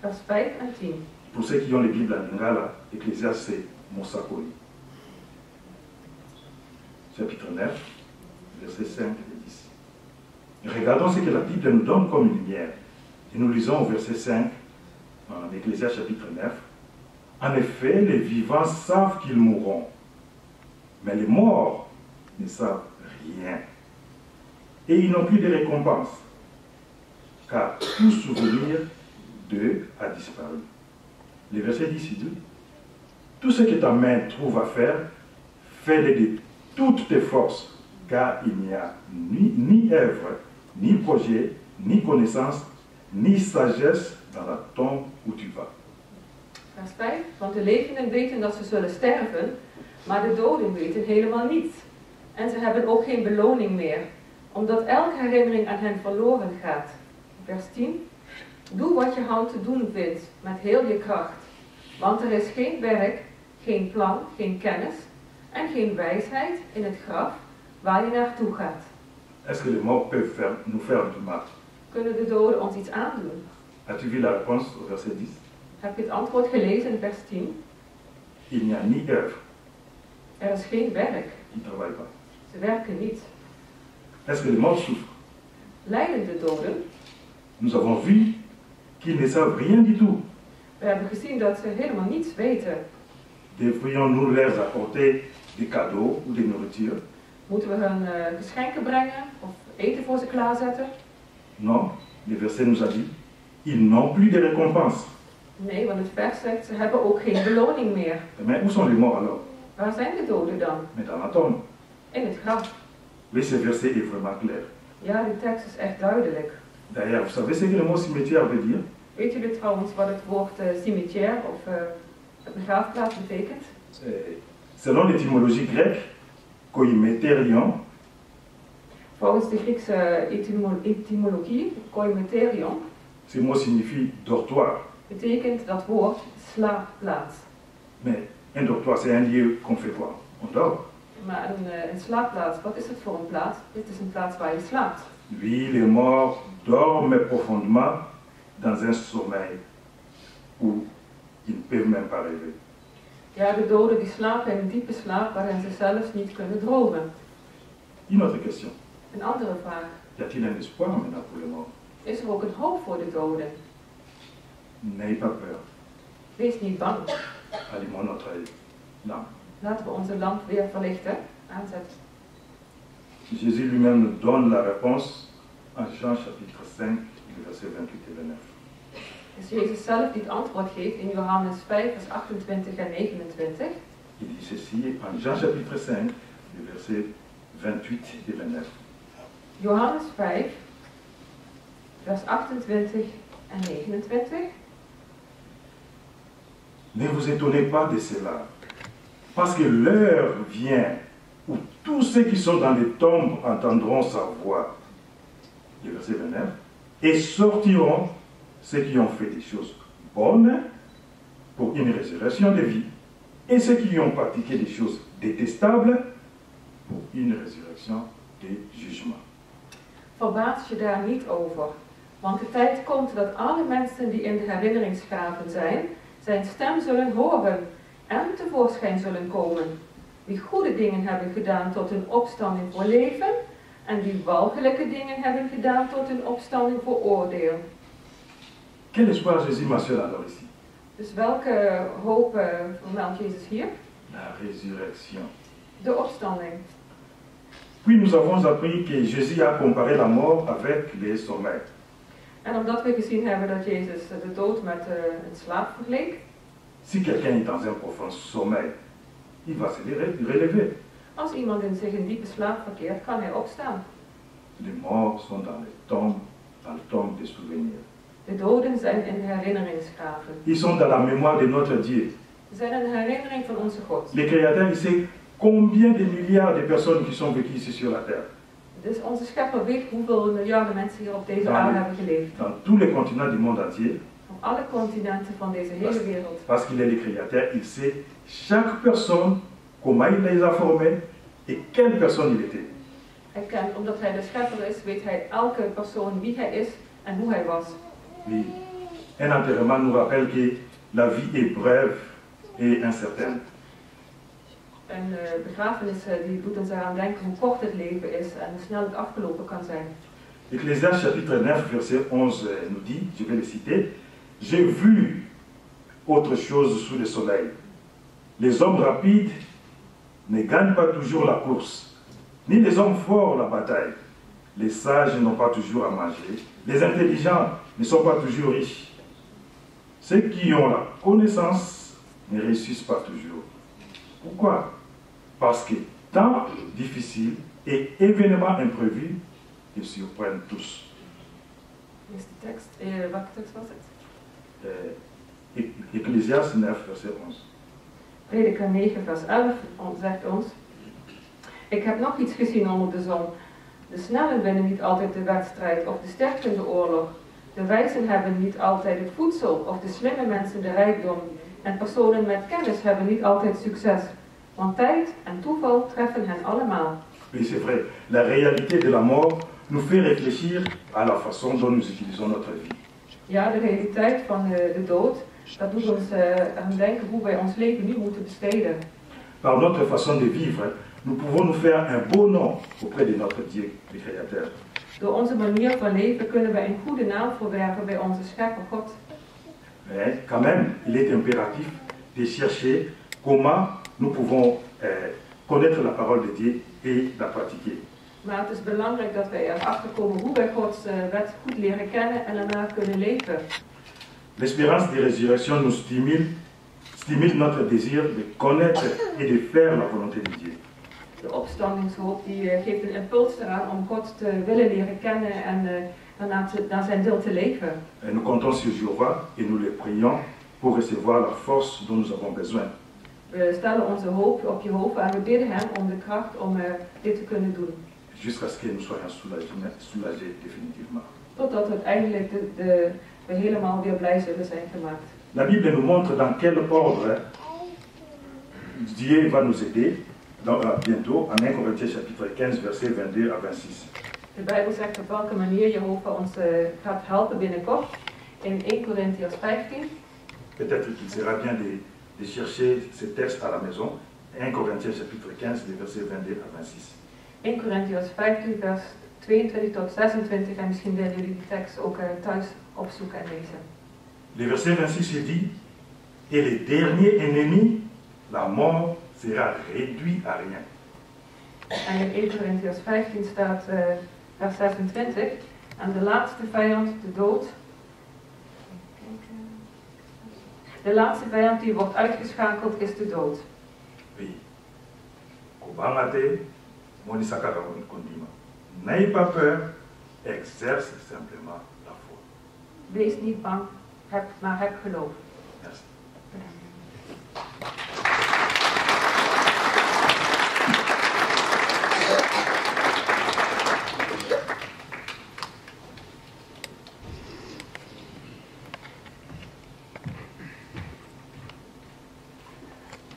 vers 5 en 10. Pour ceux qui ont les Bibles en lingala, Ecclésiastes c'est Mosakoli. Chapitre 9, versets 5 et 10. Regardons ce que la Bible nous donne comme lumière. Et nous lisons au verset 5, en Ecclésiastes chapitre 9. En effet, les vivants savent qu'ils mourront, mais les morts ne savent rien. Et ils n'ont plus de récompense, car tout souvenir d'eux a disparu. Le verset 10 dit, tout ce que ta main trouve à faire, fais-le de toutes tes forces, car il n'y a ni œuvre, ni projet, ni connaissance, ni sagesse dans la tombe où tu vas. Vers 5, want de levenden weten dat ze zullen sterven, maar de doden weten helemaal niets. En ze hebben ook geen beloning meer, omdat elke herinnering aan hen verloren gaat. Vers 10, doe wat je hand te doen vindt, met heel je kracht. Want er is geen werk, geen plan, geen kennis en geen wijsheid in het graf waar je naartoe gaat. Est-ce que les morts peuvent nous faire du mal? Kunnen de doden ons iets aandoen? As-tu vu la réponse au verset 10? Heb je het antwoord gelezen in vers 10? Il n'y a ni œuvre. Er is geen werk. Ils ne travaillent pas. Ze werken niet. Est-ce que les morts souffrent? Lijden de doden? Nous avons vu qu'ils ne savent rien du tout. We hebben gezien dat ze helemaal niets weten. Devrions-nous leur apporter des cadeaux ou des nourritures? Moeten we hun geschenken brengen of eten voor ze klaarzetten? Non, le verset nous a dit, ils n'ont plus de récompense. Nee, want het vers zegt, ze hebben ook geen beloning meer. Mais où sont les morts alors? Waar zijn de doden dan? Mais dans la tombe. In het graf. Oui, ce verset est vraiment clair. Ja, die tekst is echt duidelijk. D'ailleurs, vous savez ce que le mot cimetière veut dire? Weet jullie trouwens wat het woord cimetière of begraafplaats betekent? Selon l'étymologie grecque, koimeterion, Volgens de Griekse etymologie, koimeterion, ce mot signifie dortoir. betekent dat woord slaapplaats. Mais un dortoir, c'est un lieu qu'on fait quoi? On dort. Maar een slaapplaats, wat is het voor een plaats? Dit is een plaats waar je slaapt. Oui, les morts dorment profondément dans un sommeil où ils ne peuvent même pas rêver. Ja, de doden die slapen in een diepe slaap waarin ze zelfs niet kunnen dromen. Une autre question. Een andere vraag. Y a-t-il un espoir maintenant pour les morts? Is er ook een hoop voor de doden? N'ayez pas peur. Wees niet bang. Allumons notre lampe. Laten we onze lamp weer verlichten, aanzetten. Jésus lui-même nous donne la réponse en Jean chapitre 5, versets 28 et 29. Dus Jezus zelf die het antwoord geeft in Johannes 5, vers 28 en 29. Il dit ceci en Jean chapitre 5, versets 28 et 29. Johannes 5, vers 28 en 29. Ne vous étonnez pas de cela, parce que l'heure vient où tous ceux qui sont dans les tombes entendront sa voix. Le verset 29. Et sortiront ceux qui ont fait des choses bonnes pour une résurrection de vie, et ceux qui ont pratiqué des choses détestables pour une résurrection de jugement. Verbaas je daar niet over, want de tijd komt dat alle mensen die in de herinneringsgraven zijn stem zullen horen en tevoorschijn zullen komen. Die goede dingen hebben gedaan tot een opstanding voor leven en die walgelijke dingen hebben gedaan tot een opstanding voor oordeel. Quel espoir Jésus mentionne alors ici? Dus welke hoop vermeldt Jezus hier? La résurrection. De opstanding. Puis nous avons appris que Jésus a comparé la mort avec le sommeil. En omdat we gezien hebben dat Jezus de dood met een slaap vergeleek. Si quelqu'un est dans un profond sommeil, il va se relever. Als iemand in zich in diepe slaap verkeert, kan hij opstaan. Les morts sont dans le tombe des souvenirs. De doden zijn in de herinneringsgraven. Ils sont dans la mémoire de notre Dieu. Ze zijn een herinnering van onze God. Le Créateur, il sait combien de milliards de personnes qui sont vécues ici sur la terre. Dus onze schepper weet hoeveel miljarden mensen hier op deze aarde hebben geleefd. Dans tous les continents du monde entier. Op alle continenten van deze hele wereld. Parce qu'il est le Créateur, il sait chaque personne, comment il les a formés et quelle personne il était. Omdat hij de schepper is, weet hij elke persoon wie hij is en hoe hij was. Oui. Un enterrement nous rappelle que la vie est brève et incertaine. Een begrafenis die doet ons eraan denken hoe kort het leven is en hoe snel het afgelopen kan zijn. Ecclésiaste chapitre 9 verset 11 nous dit, je vais le citer, j'ai vu autre chose sous le soleil. Les hommes rapides ne gagnent pas toujours la course, ni les hommes forts la bataille. Les sages n'ont pas toujours à manger, les intelligents ne sont pas toujours riches. Ceux qui ont la connaissance ne réussissent pas toujours. Pourquoi? Parce que temps difficile et événements imprévus ils surprennent tous. Is de tekst, welke tekst was het? Ecclésiaste 9 verset 11. Prediker 9 vers 11 zegt ons: Ik heb nog iets gezien onder de zon. De snellen winnen niet altijd de wedstrijd of de sterkste in de oorlog. De wijzen hebben niet altijd het voedsel of de slimme mensen de rijkdom. En personen met kennis hebben niet altijd succes. Want tijd en toeval treffen hen allemaal. Oui, c'est vrai. La réalité de la mort nous fait réfléchir à la façon dont nous utilisons notre vie. Ja, de realiteit van de dood, dat doet ons aan denken hoe wij ons leven nu moeten besteden. Par notre façon de vivre, nous pouvons nous faire un beau nom auprès de notre Dieu, le Créateur. Door onze manier van leven kunnen wij een goede naam verwerven bij onze schepper God. Mais quand même, il est impératif de chercher comment nous pouvons connaître la parole de Dieu et la pratiquer. Maar het is belangrijk dat wij erachter komen hoe wij Gods wet goed leren kennen en daarna kunnen leven. L'espérance de résurrection nous stimule notre désir de connaître et de faire la volonté de Dieu. De opstandingshoop die geeft een impuls eraan om God te willen leren kennen en naar zijn wil te leven. Et nous comptons sur Jéhovah et nous le prions pour recevoir la force dont nous avons besoin. We stellen onze hoop op Jehovah en we bidden hem om de kracht om dit te kunnen doen. Jusqu'à ce que nous soyons soulagés définitivement. Totdat uiteindelijk we helemaal weer blij zullen zijn gemaakt. La Bible nous montre dans quel ordre Dieu va nous aider bientôt en 1 Corinthiens chapitre 15 verset 22 à 26. De Bijbel zegt op welke manier Jehovah ons gaat helpen binnenkort. In 1 Corinthians 15. Peut-être qu'il sera bien de chercher ce texte à la maison. 1 Corinthiens chapitre 15 verset 22 à 26. 1 Corinthians 15 vers 22 tot 26 en misschien willen jullie die tekst ook thuis opzoeken en lezen. Le verset 26 il dit: Et le dernier ennemi, la mort, sera réduit à rien. En in 1 Corinthians 15 staat vers 26, en de laatste vijand, de dood. De laatste vijand die wordt uitgeschakeld is de dood. Oui. Kobangate, monisaka kondima. N'aie pas peur, exerce simplement la foi. Wees niet bang, maar heb geloof. Merci.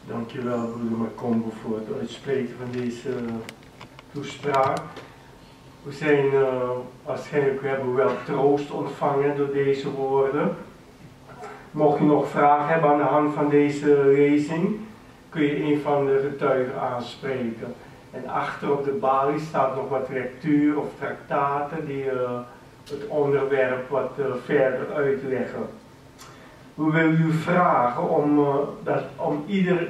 Dankjewel, broeder Makombo, voor het uitspreken van deze toespraak. We zijn waarschijnlijk, we hebben wel troost ontvangen door deze woorden. Mocht je nog vragen hebben aan de hand van deze lezing, kun je een van de getuigen aanspreken. En achter op de balie staat nog wat lectuur of traktaten die het onderwerp wat verder uitleggen. We willen u vragen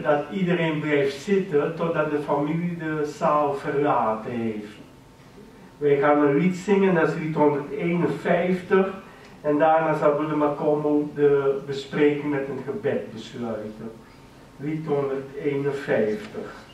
dat iedereen blijft zitten totdat de familie de zaal verlaten heeft. Wij gaan een lied zingen, dat is lied 151. En daarna zal broeder Makombo de bespreking met een gebed besluiten. Lied 151.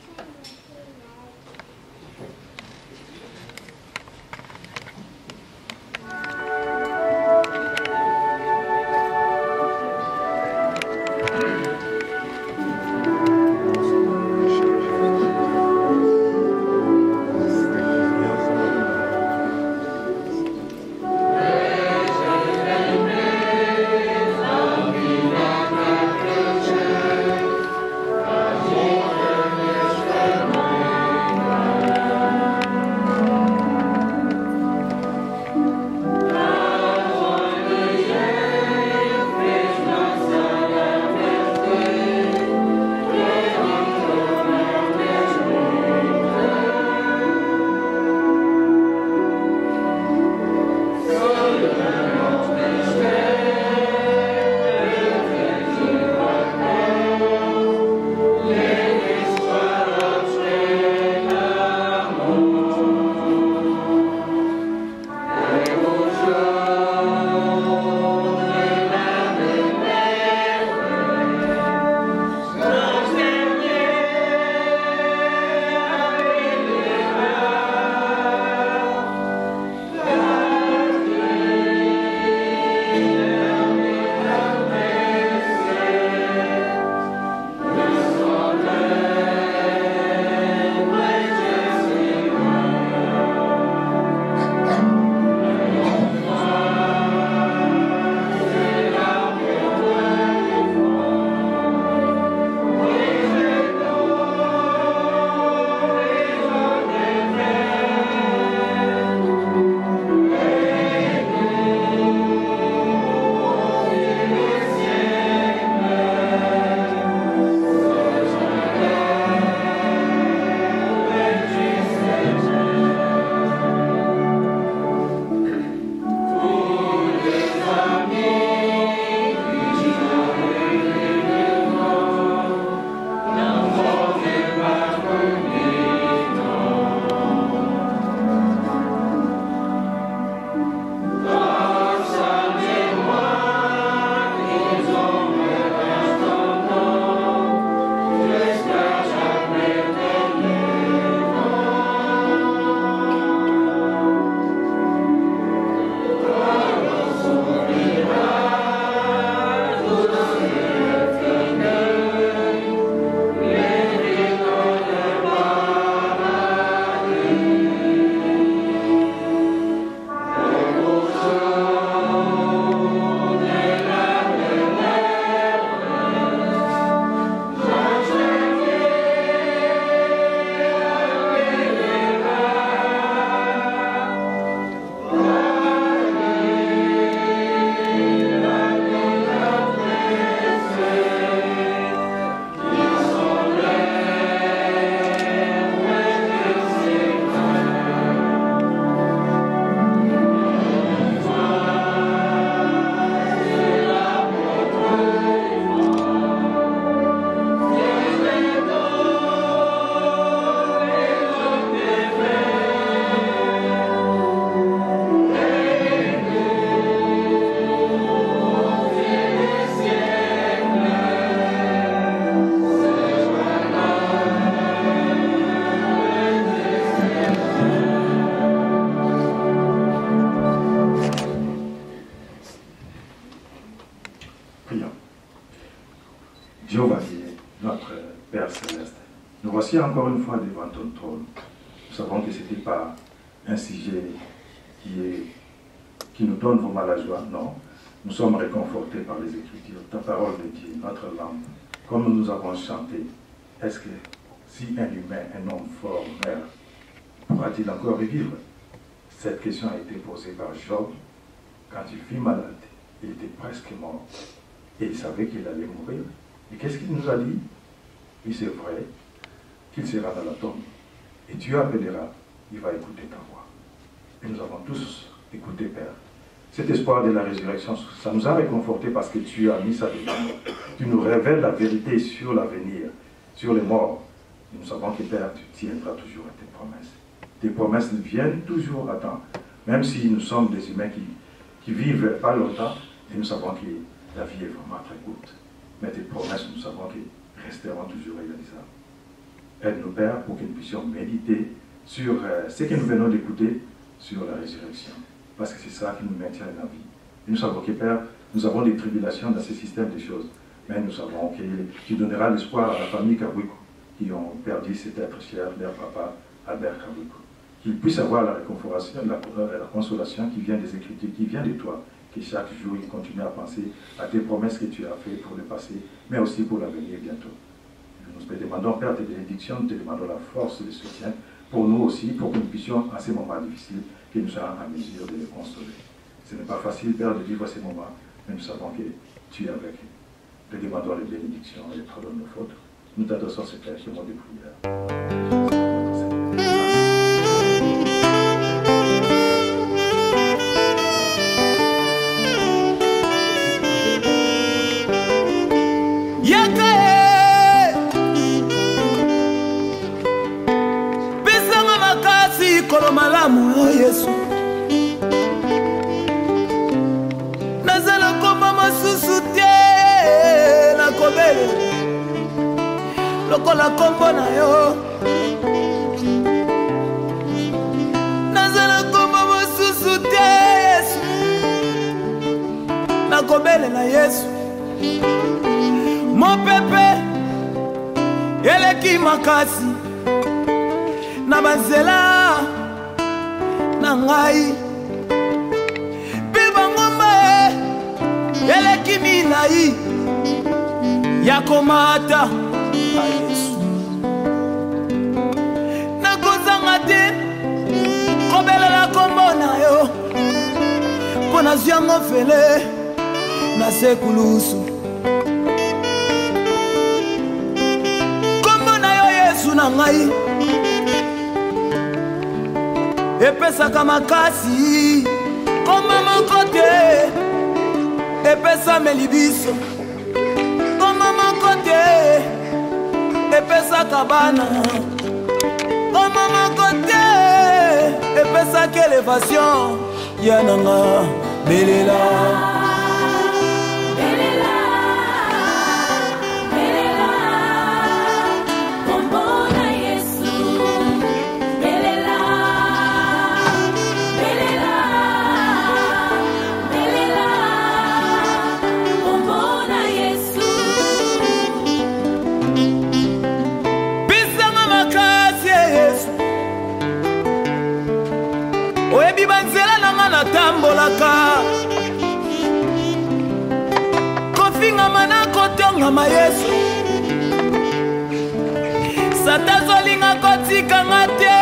Jéhovah qui est notre Père Céleste, nous voici encore une fois devant ton trône. Nous savons que ce n'était pas un sujet qui nous donne vraiment la joie, non. Nous sommes réconfortés par les Écritures. Ta parole me dit, notre lampe, comme nous avons chanté, est-ce que si un humain, un homme fort meurt, pourra-t-il encore revivre? Cette question a été posée par Job quand il fut malade. Il était presque mort. Et il savait qu'il allait mourir. Et qu'est-ce qu'il nous a dit? Oui, c'est vrai qu'il sera dans la tombe. Et tu appelleras, il va écouter ta voix. Et nous avons tous écouté, Père. Cet espoir de la résurrection, ça nous a réconfortés parce que tu as mis ça dedans. Tu nous révèles la vérité sur l'avenir, sur les morts. Et nous savons que, Père, tu tiendras toujours à tes promesses. Tes promesses viennent toujours à temps. Même si nous sommes des humains qui vivent pas longtemps, et nous savons que la vie est vraiment très courte. Mais tes promesses, nous savons qu'elles resteront toujours réalisables. Aide-nous, Père, pour que nous puissions méditer sur ce que nous venons d'écouter, sur la résurrection. Parce que c'est ça qui nous maintient en vie. Et nous savons que, Père, nous avons des tribulations dans ce système de choses. Mais nous savons que tu donneras l'espoir à la famille Kabwiko qui ont perdu cet être cher, leur papa, Albert Kabwiko. Qu'ils puissent avoir la réconfortation, la consolation qui vient des Écritures, qui vient de toi. Que chaque jour, ils continuent à penser à tes promesses que tu as faites pour le passé, mais aussi pour l'avenir bientôt. Nous te demandons, Père, tes bénédictions, nous te demandons la force et le soutien pour nous aussi, pour que nous puissions, à ces moments difficiles, que nous soyons en mesure de les consoler. Ce n'est pas facile, Père, de vivre ces moments, mais nous savons que tu es avec nous. Te demandons les bénédictions et les pardons de nos fautes. Nous t'adressons ces Père qui ont des prières. Malamu Yesu nazala komba masusu te na kobele lokola kombo na yo nazala komba masusu te Yesu na kobele na Yesu mopepe eleki makasi na banzela nangai bibangomba eleki milai ya komata Yesu nakozanga te kobelela kombo na yo mpo nazwi yango fele na sekulusu kombo na yo Yesu na ngai epesaka makasi komba moko te epesameli biso komba moko te epesaka bana komba moko te epesaka elevation ya nanga belela tambolaka kofingama na kotongama Yesu sata zolinga kotikanga te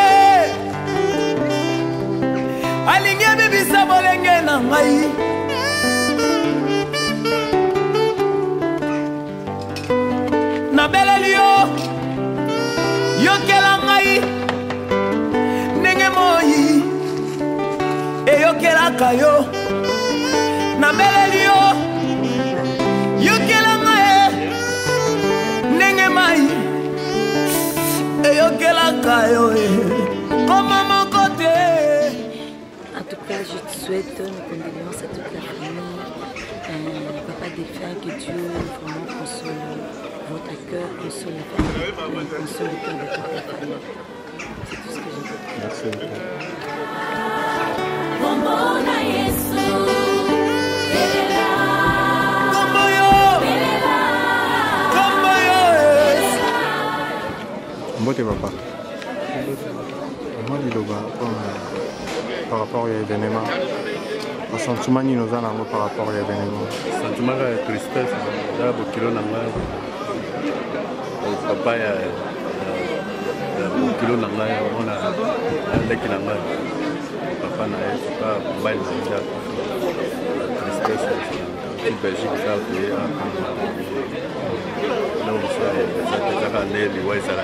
alingi bibisa bolenge na ngai nabeleli yo yokela ngai ndenge moi eyokelaka yo nabeleli yo yokelanga ndenge mai eyokelaka yo koma moko te. En tout cas, je te souhaite mes condoléances à toute la famille, papa défunt, que Dieu vraiment console votre cœur, console la famille, console le cœur de toute la famille. C'est tout ce que j'ai dit. Merci beaucoup. Kombo yo, Kombo Mbote papa. Moi liloba par rapport à l'événement. Le sentiment nous a par rapport à l'événement. Sentiment de tristesse, d'abord kilo nanga. Papa ya kilo nanga on a le kilanga. Papa na pas bail na tristesse. Qui Belgique ça fait non ça ça va aller les ouais ça la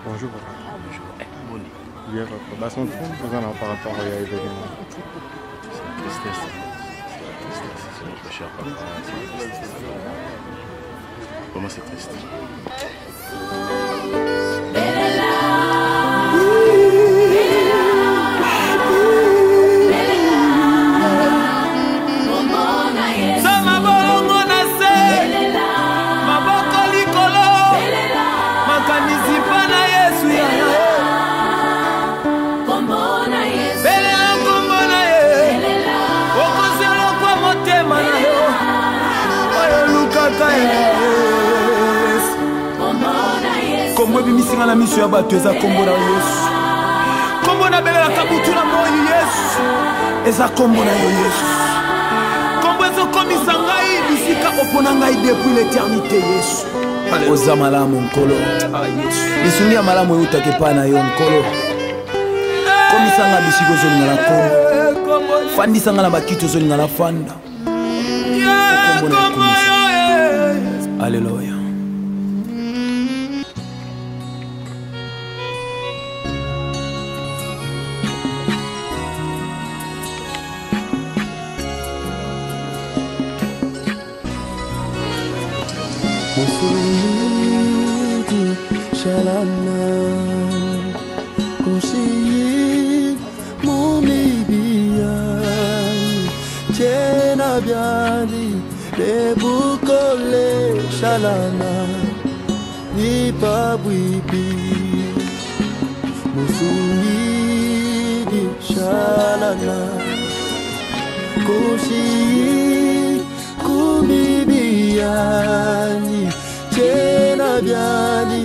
Bonjour papa. Bien papa. Bah son fond par rapport à l'événement. C'est tristesse. C'est notre cher papa. Comment c'est triste? Kombo bimisinga na miso ya bato eza kombo na Yesu. Kombo na bela kabutu na moyo Yesu. Eza kombo na yo Yesu. Kombo ezo komisa ngai bisika opona ngai depuis l'éternité Yesu. Oza malamu nkolo. Bisungi ya malamu utake pa na yo nkolo. Komisa nga bisiko zolinga na kombo. Fandisa nga na bakito zolinga na fanda. Kombo na komisa. Alléluia. Musuliku shalama kushi mumibia chena byali lebukole shalama nipabwibi musuliku shalama kushi kumibiani chena byani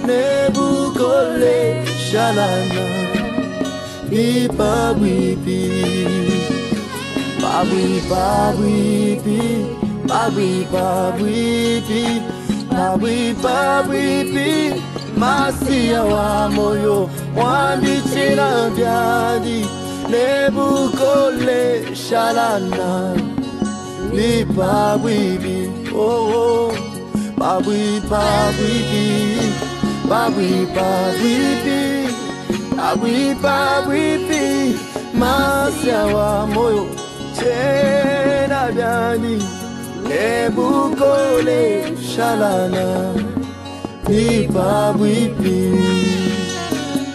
nebukole shalana ipabwipi babwi babwipi babwi babwipi babwi babwipi masia wa moyo mwambi chena byani nebukole shalana ipabwipi oh babwi babwipi babwi babwipi babwi babwipi masia wa moyo chena byani nebukole shalana ipabwipi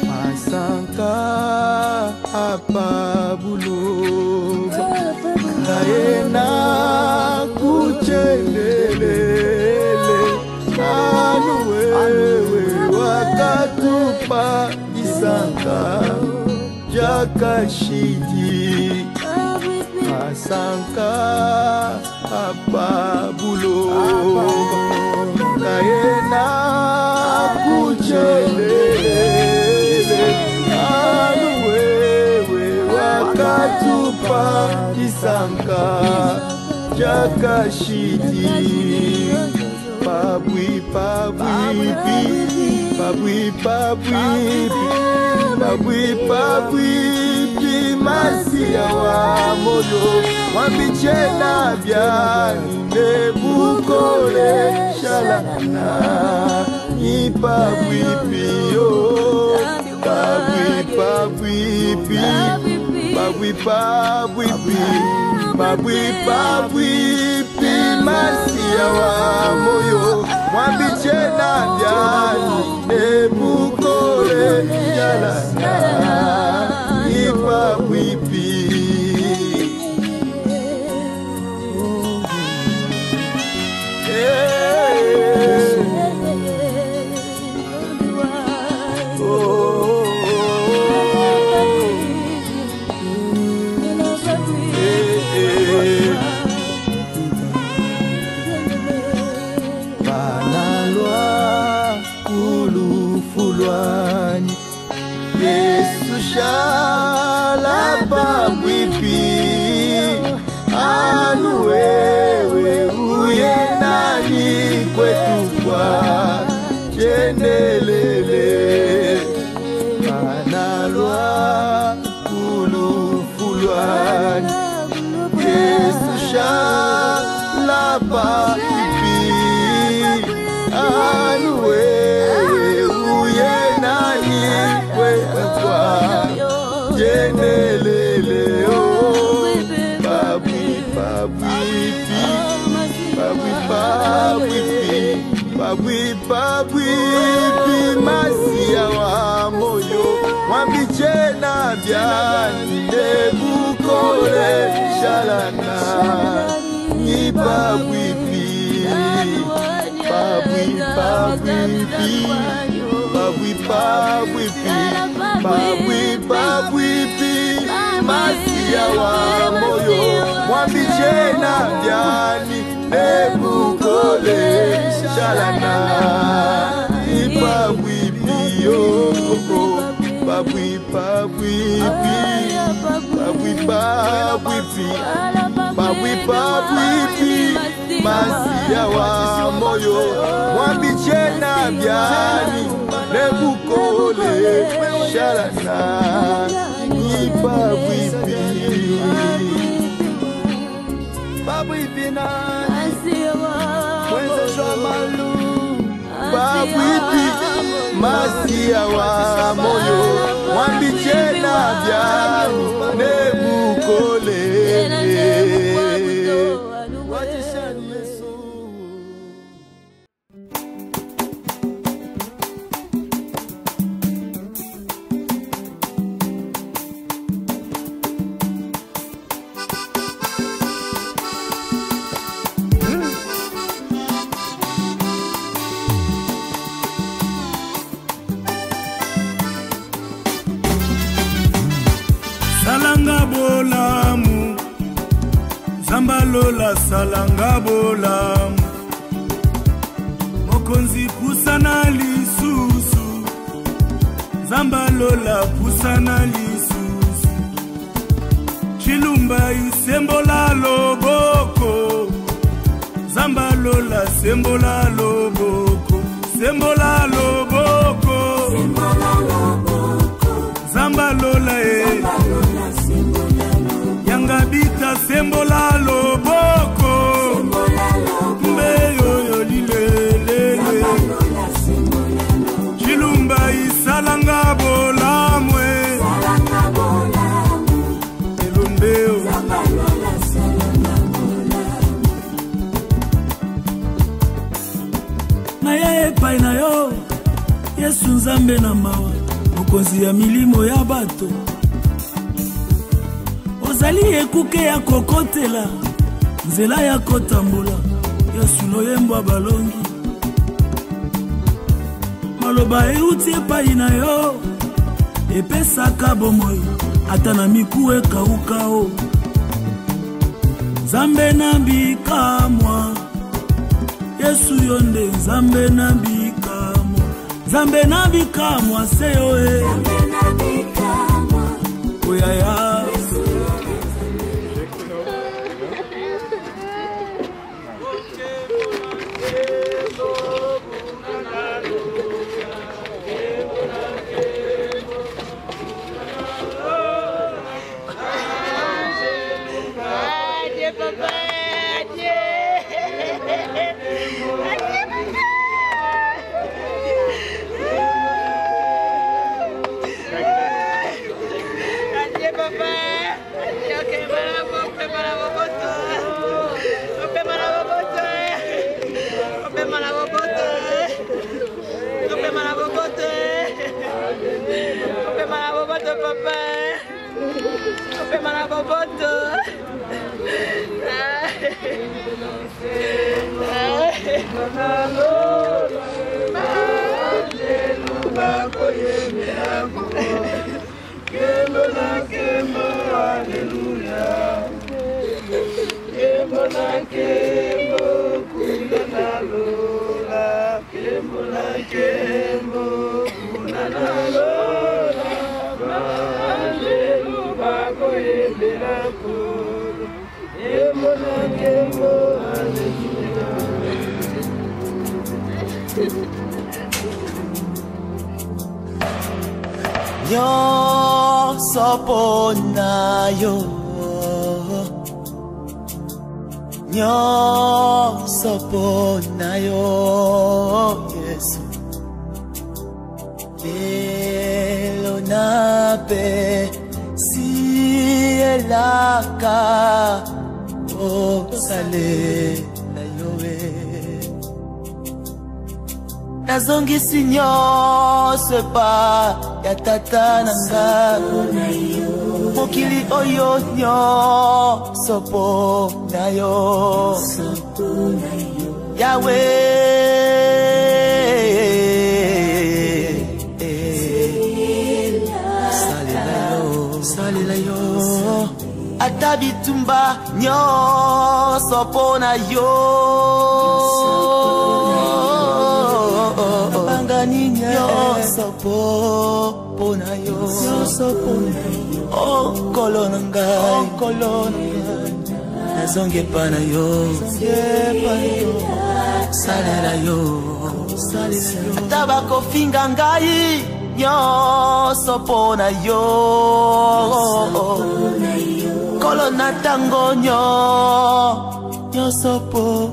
masanka apabuloba kaena kuchendelele anu wewe wakatupa isanga jakashidi masanka apabuloba kaena kuchendelele anu wewe wakatupa isanga jakashidi babwi babwipi babwi babwipi babwi babwipi masia wa moyo wambichena byani nebukole shalana ipabwipi yo babwi babwipi babwi babwipi babwi babwipi masia wa moyo wambichena byani nebukole shalana ipabwipi yeah. pabwipi anu wewe uye nani kwetu kwa jendelele analwa kulufulwani Yesu shala pabwipi anu wewe uye nani kwetu kwa jendelele pabwipi masia wa moyo mwambichena byani nebukole shalana ni pabwipi masia wa moyo mwambichena byani nebukole shalana pabwipi yo pabwipi masia wa moyo mwambichena byani nebukole shalana pabwipi na mwenze shamalu pabwipi masia wa moyo mwambichena byani nebukole Zambalola salanga bolamu Mokonzi pusana lisusu Zambalola pusana lisusu Chilumba isembola loboko Zambalola sembola loboko Sembola loboko Zambalola Yangabita sembola loboko Mbeyo yolilele Chilumba isalanga bolamwe Elombeo Na ye epai na yo Yesu nzambe na mawa Mokonzi ya milimo ya bato Ozali ekuke ya kokotela Nzela ya kotambola Yesu loyembwa balongi Maloba euti epai na yo Epesaka bomoi Ata na miku ekauka o Nzambe na bikamwa Yesu yonde Nzambe na bikamwa Nzambe na bikamwa seyo e Nzambe na bikamwa Oyaya Kembo Nyonso pona yo, nyonso pona yo, Yesu. Lelo nape si elaka o sale na yowe. Nazongisi nyonso pa ya tata nanga mokili oyo nyonso pona yo Yahweh. Salela yo ata bitumba nyonso pona yo bangani nyonso pona yo oh kolona ngai nazonge pana yo salela yo ata bakofinga ngai nyonso pona yo kolona tango nyonso pona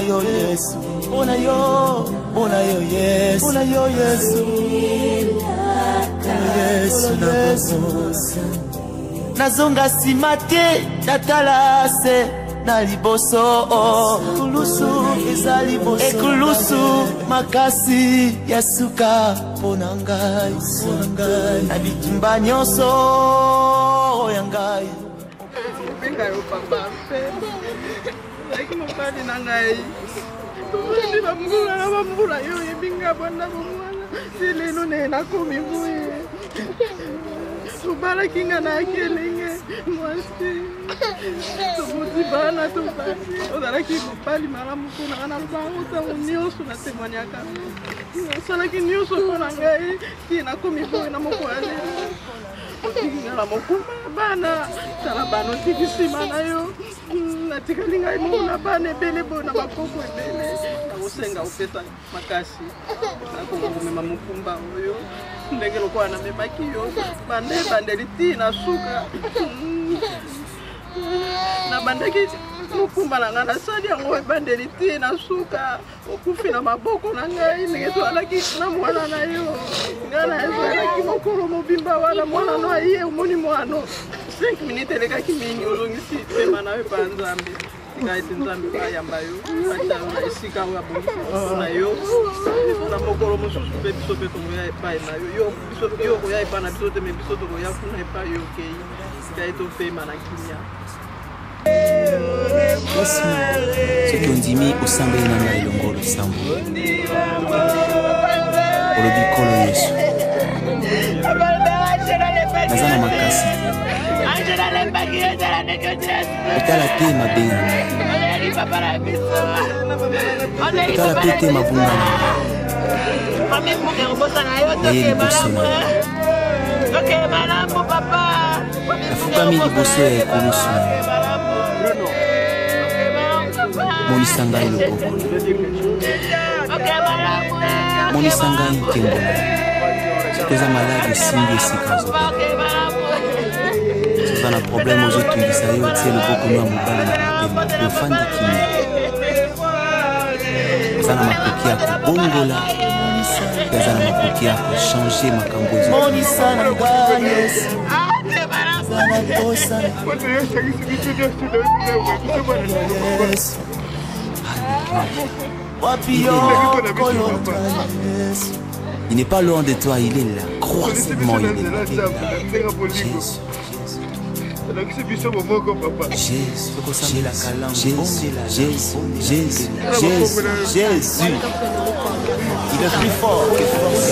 yo Yesu pona yo Yesu nazonga sima te natalase na liboso ekulusu makasi ya suka pona ngai na bitumba nyonso ya ngai yo papa like mopali na ngai tobandi bambula yo yebinga bwana bomwana sileno ne nakomi boye tobalaki nga na kelenge mwasi tobuti bana tobasi ozalaki mopali malamu mpona nga na lubango ntango nyonso natemwaniaka osalaki nyonso mpona ngai ti nakomi boye na moko ya lelo otikinga na mokuma ya bana tala bana otiki nsima na yo natikali ngai mona bana ebele boye na bakoko ebele nakosenga opesa makasi nakomema mokumba oyo ndenge lokola namemaki yo bande ebandeli ti na suka nabandaki mokumba na ngai nasali yango ebandeli ti na suka okufi na maboko na ngai ndenge toalaki na mwana na yo ngai na ezalaki mokolo mobimba wana mwana no aye omoni mwana 5 minutes elekaki mingi olongisi pema na yo epa nzambe tika ete nzambe bayamba yo batia yo na esika oyo abongisi na yo na mokolo mosusu mpe biso mpe tokoya epai na yo yo koya epai na biso te me biso tokoya kuna epai yo okei tika ete opema na kimia soki ondimi osambeli na ngai elongo losambo olobi nkolo Yesu naza na makasi otala te mabe na ngai otala pe te mabunga na ngai naye liboso na nafukami liboso ya ekulusu na ngai monisa ngai loboko monisa ngai nkembo na ngai soki oza malade osimbi esika ozobela soki oza na probleme ozotungisa ye otie loboko no ya mobali na motema ofandi kimia oza na makoki ya kobongola mpe aza na makoki ya kochange makambo monisa na ngai Yesu il n'est pas loin de toi, il est là. Croisement, il est là. Jésus. Jésus. Il est plus fort que force.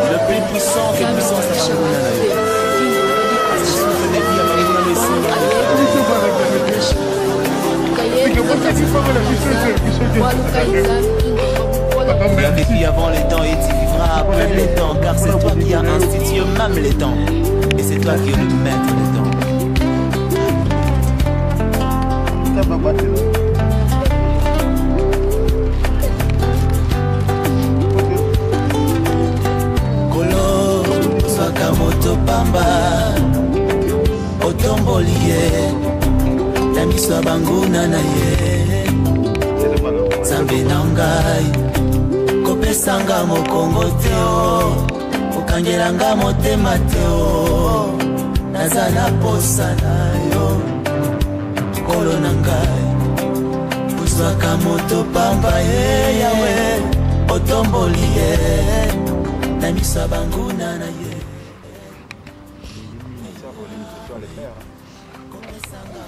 Il est plus puissant que puissance. Il y avait puis avant les temps et continuera après les temps, car c'est toi qui as institué même les temps. Et c'est toi qui es le maître des temps. Kolo, Sakamoto Pamba, Otombolie, Namiswa Banguna na ye, Zambe na ngai, Kopesanga mokongo teo, Okangelanga motema teo, Naza na posa na yo, Kolo na ngai, Sakamoto Pamba ye yawe, Otombolie, Namiswa Banguna na ye.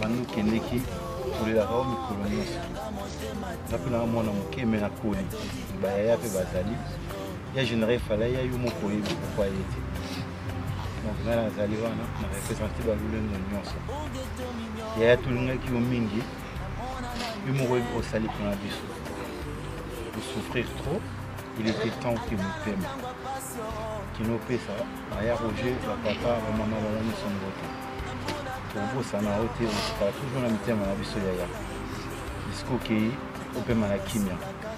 Banu kendeki kolela kao mikolo nyonso napena mwana moke me nakoli baya ya mpe bazali ya général efala ya yo moko oyebi pourkoi ye te donc nga nazali wana na représente balolendo nyonso yaya tolingaki yo mingi yo moko oyebi osali mpona biso osouffrir trop il était temps ke mopema kinopesa aya roger bapapa bamama bala nyonso ngote tobosana o te osikala toujours na mitema na biso yaya jusqu'au kei opema na kimia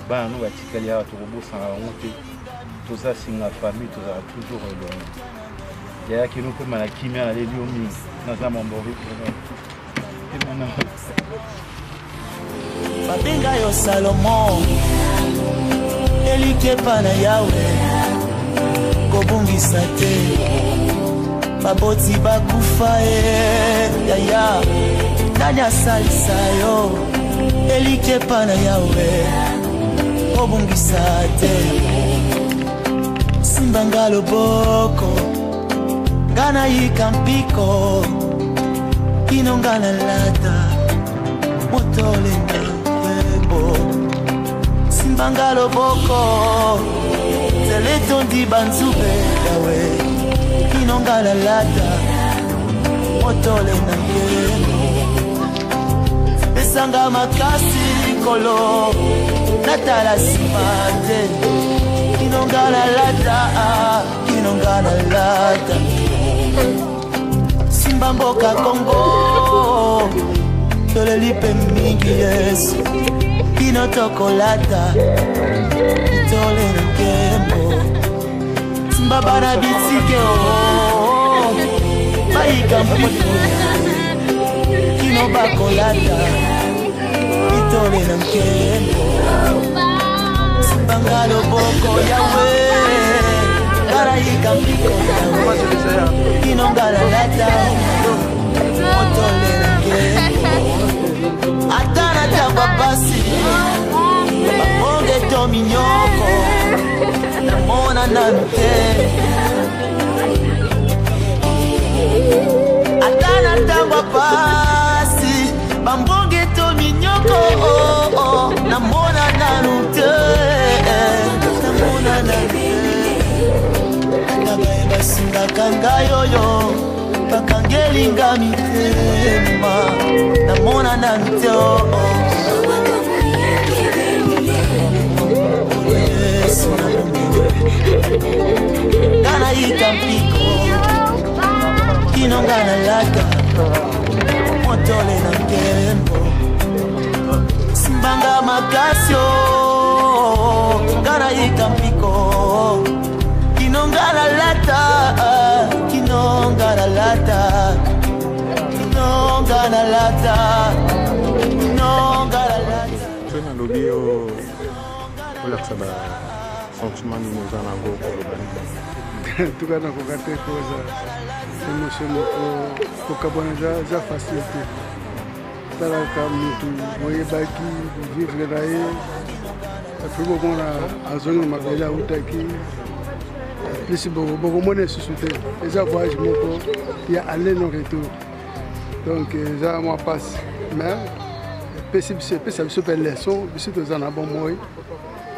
bana no batikali awa tokobosana bango te toza singa famille tozala toujours elongo yaya keno opema na kimia naleli yo mingi naza mambori emana babenga yo Salomo elikepa na yawe kobungisa te baboti bakufa yaya nani asalisa yo elikepa na yawe kobungisa te simbanga loboko ngana yika mpiko kino ngana lata motole na webo simbanga loboko teletondi banzube yawe kinongala lata motole na yemo esanga makasi kolo natala simate kinongala lata simba mboka Kongo tolelipe mingi Yesu kinotokolata itole na kembo Babara bitike o Baika mputu Kino bakolata Itole na mkembo Simbangalo boko yawe Karaika mpiko yawe Kino ngalalata Motole na mkembo Atana tamba basi Bamonge tominyoko Namona nante Atana tamba pasi Bambonge to minyoko Namona nanute Namona nante Nagaye basinga kanga yoyo Bakangelinga mitema Namona nante Gana ika mpiko Kino gana laka Motole na nkembo Simbanga makasyo Gana ika mpiko Kino gana lata Kino gana lata Kino gana lata Kino gana lata Tuna lobio olakisa ba sentiment ninoza nango kolobani tukana kokate koza émotion moko kokabwana za facilité talaka mutu oyebaki vivre na ye apres bokomona azongi na mabele autaki plus bokomona esusu te eza voyage moko ya aller no retour donc eza mwa passe mais epesa biso mpe leson biso toza na bon moi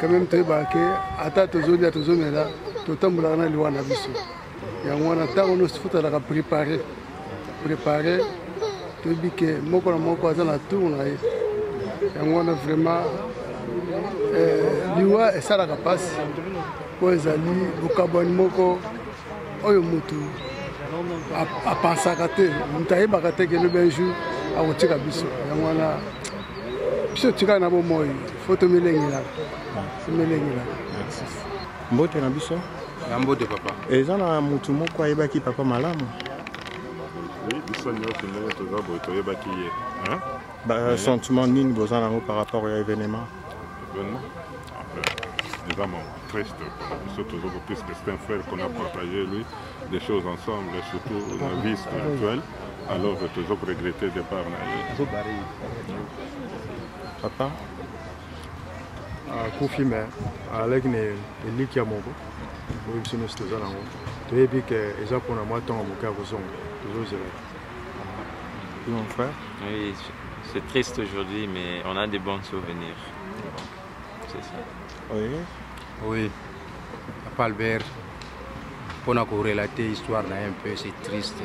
quand même toyebaka ke ata tozolia tozomela totambolaka na liwa na biso yango wana ntango nyonso futalaka préparé toyebi ke moko na moko aza na tour na ye yango wana vraiment liwa esalaka mpasi po ezali bokabwani moko oyo moto apansaka te moto ayebaka te ke lobi un jour akotika biso yango wana biso tikala na bomoi fo tomelengelaka mbote na biso ya mbote papa eza na motu moko ayebaki papa malamu biso nyonso ndenge toza boye toyebaki ye sentiment nini boza nango par rapport ya événement évidemment triste puisque c'est un frère qu'on a partagé lui des choses ensemble et surtout la vie spirituelle alors toujours regretter départ papa confirme avec ne liki ya moko oyo biso nyonso toza nango toyebi ke eza mpona mwa ntongo moke ya kozonga tozozela. Mon frère? Oui, c'est triste aujourd'hui, mais on a des bons souvenirs. C'est ça. Oui. Oui. Papa Albert, pour nous relater l'histoire un peu, c'est triste.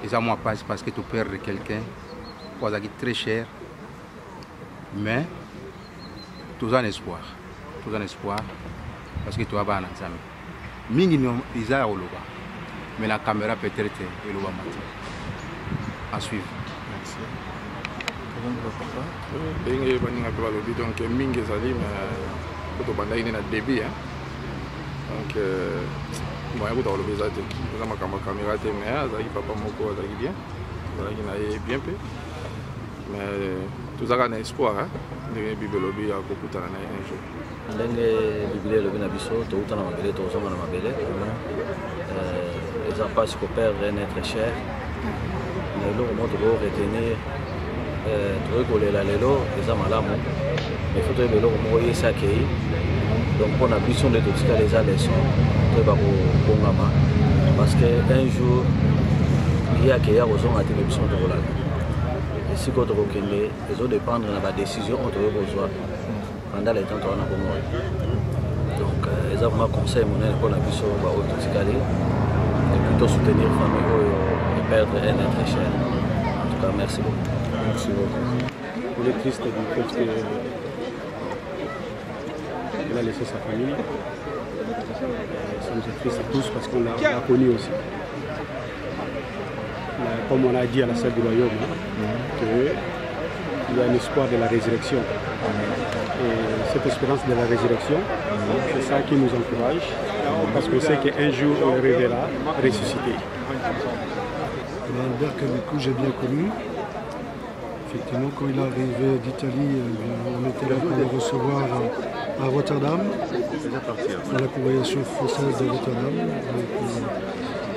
Et ça, moi, passe parce que tu perds quelqu'un, c'est très cher. Mais, tu as un espoir. Tu as un espoir parce que tu as un examen. Minimum, ils ont un mais la caméra peut-être est le à suivre. Merci. ndenge baninga mpe balobi donc mingi ezali po tobandaki na début donc moya kuta koloba eza te eza makambo ya caméra te mais azalaki papa moko azalaki bien azalaki na ye bien mpe mais tozalaka na espoir ndenge bible elobi ya kokutana na ye un jour ndenge biblia elobi na biso touta na mabele tozonga na mabele eza mpasi koperdre un être cher mais eloko mo tokoki retenir tokoki kolela lelo eza malamu mais fo toyeba eloko moko ye esi akei donc mpona biso nde totikala eza leson toyeba kobongama parce que un jour ye akei akozonga te me biso tokolala esika oyo tokokende ezodépendre na badécision oyo tokoki kozwa pendant le temps toza na bomoi donc eza vraiment conseil monene mpona biso baoyo totikali et plutôt soutenir famille oyo perdre un être cher. En tout cas, merci beaucoup. Merci beaucoup. Il est triste du fait qu'il a laissé sa famille. Ça nous est triste à tous parce qu'on l'a connu aussi. Comme on a dit à la salle du royaume, qu'il y a un espoir de la résurrection. Et cette espérance de la résurrection, c'est ça qui nous encourage, parce qu'on sait qu'un jour on le reverra ressuscité. Albert Kabikou, j'ai bien connu. Effectivement, quand il est arrivé d'Italie, on était là pour le recevoir à Rotterdam, dans la congrégation française de Rotterdam.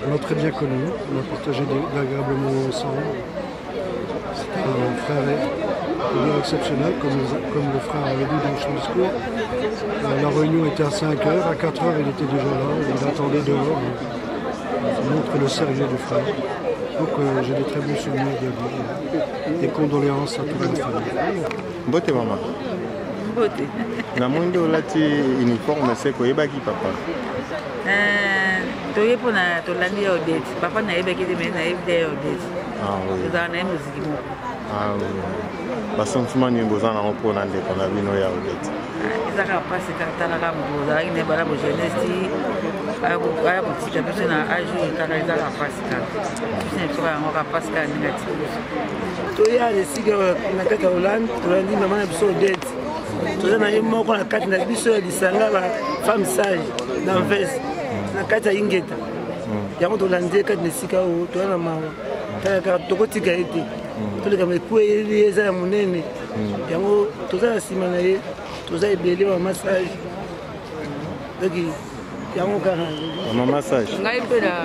On l'a très bien connu, on a partagé d'agréables moments ensemble. C'était un frère exceptionnel, comme le frère avait dit dans son discours. La réunion était à 5 h, à 4 h il était déjà là, il attendait dehors. Ça montre le sérieux du frère. Donc j'ai des très bons souvenirs de lui. Des condoléances à toute la famille. Mbote maman. Mbote. Na mwende olati uniforme seko yebaki papa. Toye pona tolandi ya Odette. Papa na yebaki te mais na yebaki ya Odette. Ah oui. Tozala na ye moziki moko. Ah oui. Basentiment nini boza nango mpona ndeko na bino ya Odette. Ezaka mpasi kaka talaka moto ozalaki ne bana bojeunesse ti aya kotika biso na age oyo kaka ezaka mpasi kaka biso na biso yango kaka mpasi kaka ndenge atika biso toya esika na kati ya Hollande tolandi mama na biso Odette toza na ye moko na kati na biso ya lisanga ba femme sage na mvese na kati ya Ingeta yango tolandi ye kati na esika oyo toza na mawa kaka tokotika ye te toleka mekue ye eza ya monene yango toza na nsima na ye toza ebele ba massage doki yango kaka mama massage ngai mpe na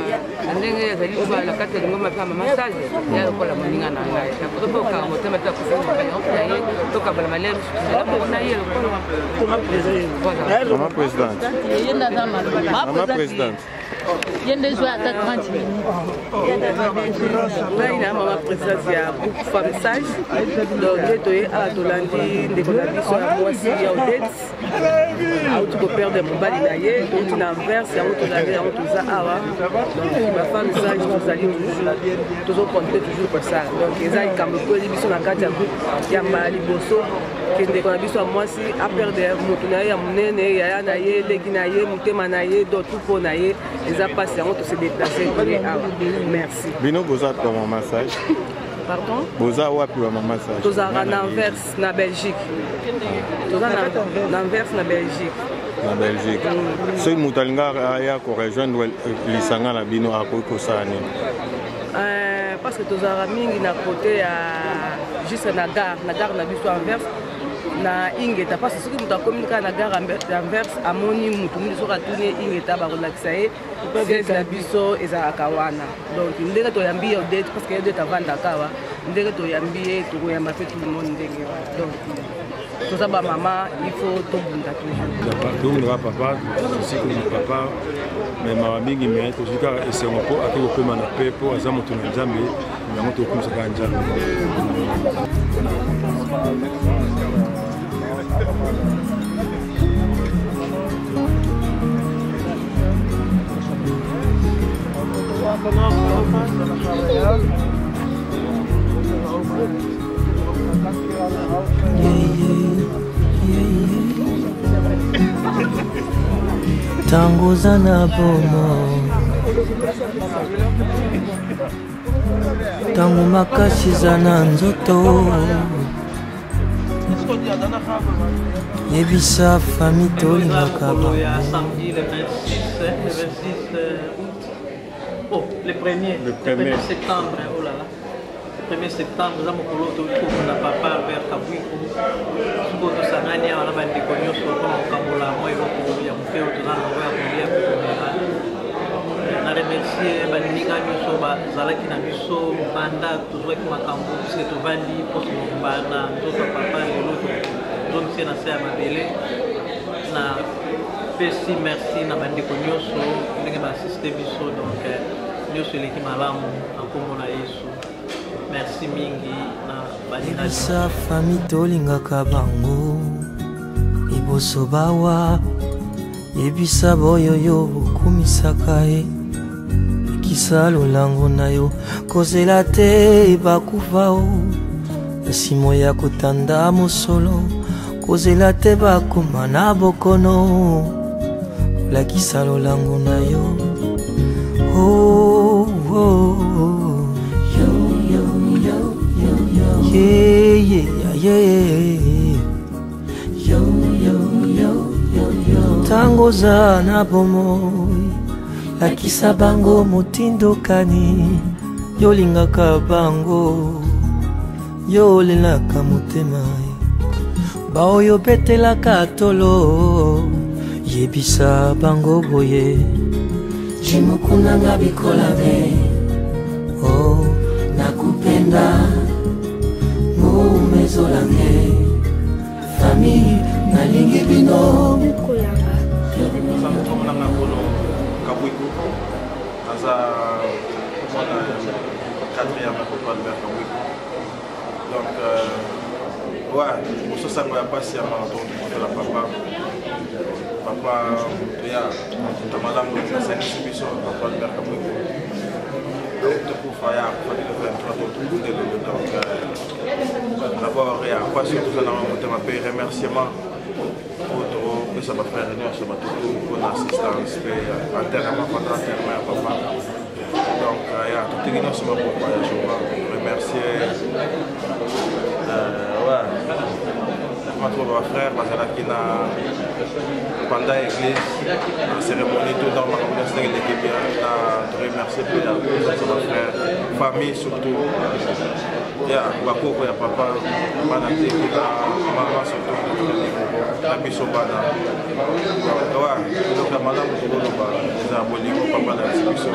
ndenge ezali kobala kati elingo mapa mama massage ya lokola moninga na ngai tokokaka motema te akosana na ye tokabala malemi na ye mama présidente mama présidente yende jouer à 30 minutes. Ngai na mama présidente ya groupe femme sage donc toye a tolandi ndeko na biso ya mwasi ya Odette auti koperdre mobali na ye touti na verse yango tozali yango toza awa donc bafemme sage tozali tozocompte toujours kosala donc eza likambo ekoyeli biso na kati ya groupe ya mbala liboso ke ndeko na biso ya mwasi aperde moto na ye ya monene yaya na ye eleki na ye motema na ye do tout mpo na ye eza mpasi yango tose déplace koye awa merci bino boza to mama sage pardon boza wapi wa mama sage tozalaka na Anvers na Belgique toza na Anvers na Belgique na Belgique soki moto alingaka aya korejoindre lisanga na bino akoki kosala nini parce que tozalaka mingi na côté ya juste na gare na biso Anvers na ingeta parce que soki moto akomi kaka na gare Anvers amoni motu mingi soki atuni ingeta bakolakisa ye siège na biso ezalaka wana donc ndenge toyambi ye odete parce que ye odete avandaka awa ndenge toyambi ye tokoyamba mpe tout le monde ndenge wana donc toza bamama il faut tobunda toujours papa tosiki na papa mais mawa mingi me tozwi kaka esengo mpo ake kopema na pe mpo aza moto na nzambe yango tokomisaka nzambe tangoza na bomo tango makasi eza na nzoto yebisa fami tolingaka bango le 1er septembre, oh là là. Le 1er septembre, nous avons un papa vers Kabouiko. Nous avons un an, on a des cognos sur le Kabola, moi, il va pour y avoir fait autant de voir pour y avoir. On a remercié Baniga Nuso, Zalaki Nabiso, Banda, tout ce qui m'a cambo, c'est tout Bandi, pour son Banda, tout ce papa, l'autre, donc c'est la sœur Mabélé. Merci, na Bandi Cognos, on a assisté Biso, donc. Merci mingi na badina sa fami tolingaka bango iboso bawa yebisa boyoyo bokumisaka ye ekisa lolango na yo kozela te bakufa o esimo ya kotanda mosolo kozela te bakoma na bokono kolakisa lolango na yo oh, oh, oh. Yo, yo, yo, yo, yo. Yeah, yeah, yeah. Yo, yo, yo, yo, yo. Tango za na bomoi lakisa bango motindokani yolingaka bango yolelaka motema baoyo betelaka tolo yebisa bango boye Jimukunanga bikolave oh nakupenda mumezolange famille nalingi bino mukolanga Samukomnanga kono Kabouiko aza komona 4e akoto Albert Kabouiko donc ouais moso sango ya pasi ya marathon de la papa ya tamalamu nasangisi biso papa Albert Kabouiko tokufa ya kufanya le 23 de lelo donc d'abord ya kwasi tozana motema pe remerciement pour ça va faire une heure sur ma pour l'assistance et enterrement pendant l'enterrement à papa donc il y a tout une heure sur ma papa je veux remercier ouais ma trois frères parce qu'il a pendant l'église la cérémonie tout dans ma communauté de l'équipe je remercie pour ma frère famille surtout ya bakoko ya papa bana tekela mama surtout na biso bana wa loka malamu toloba eza bolingo papa na biso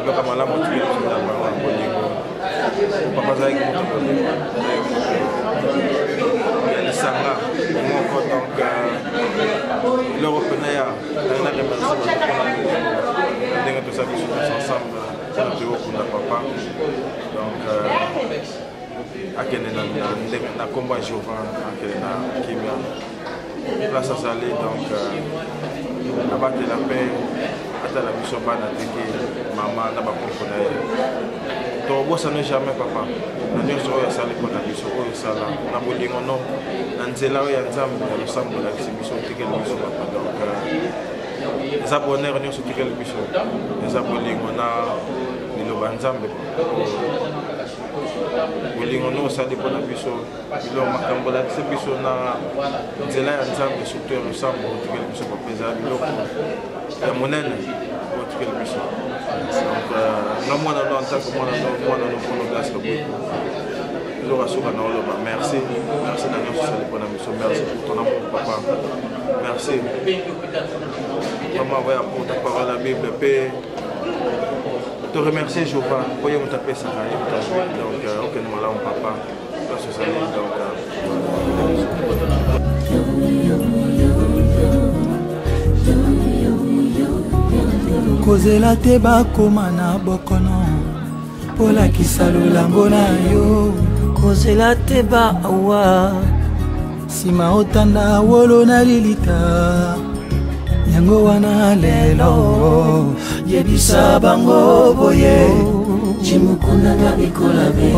loka malamu toloba na bolingo papa zai lisanga moko donc l'européen na remercie ndenge tout ça biso ensemble na papa donc akende na komba Jovan akende na kimia place azali donc abate la paix atala biso bana teke mama na bakoko na ye tobosana jamais papa na nyonso oyo asali mpona biso oyo esala na bolingo no na nzela oyo ya nzambe ya losambo olakisi biso otikeli biso papa donc eza bonheur nyonso otikeli biso eza bolingo na liloba nzambe bolingo no osali mpona biso biloko makambo olakisi biso na nzela ya nzambe surtout ya losambo otikeli biso papa eza biloko ya monene otikeli biso donc nga mwana no en tant que mwana no mpono place loboko eloko asuka na oloba merci na nyonso osali mpona biso merci pour ton amour papa merci mama oya pour ta parole la Bible mpe te remercier Jéhovah pour ye moto apesaka ye moto azwi donc okende malamu papa place osali donc kozela te bakoma na bokono polakisa lolango na yo kozela te baawa nsima otanda wolo na lilita yango wana lelo yebisa bango boye chimukundanga bikola be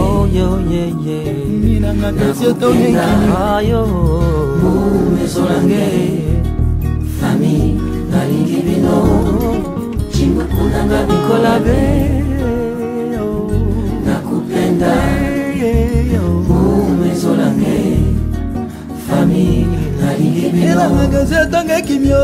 minanga tesiotongekiayo mumezolange fami nalingi bino chimukundanga bikola be nakupenda mumezolange fami nalingi bino minanga tesiotongekiayo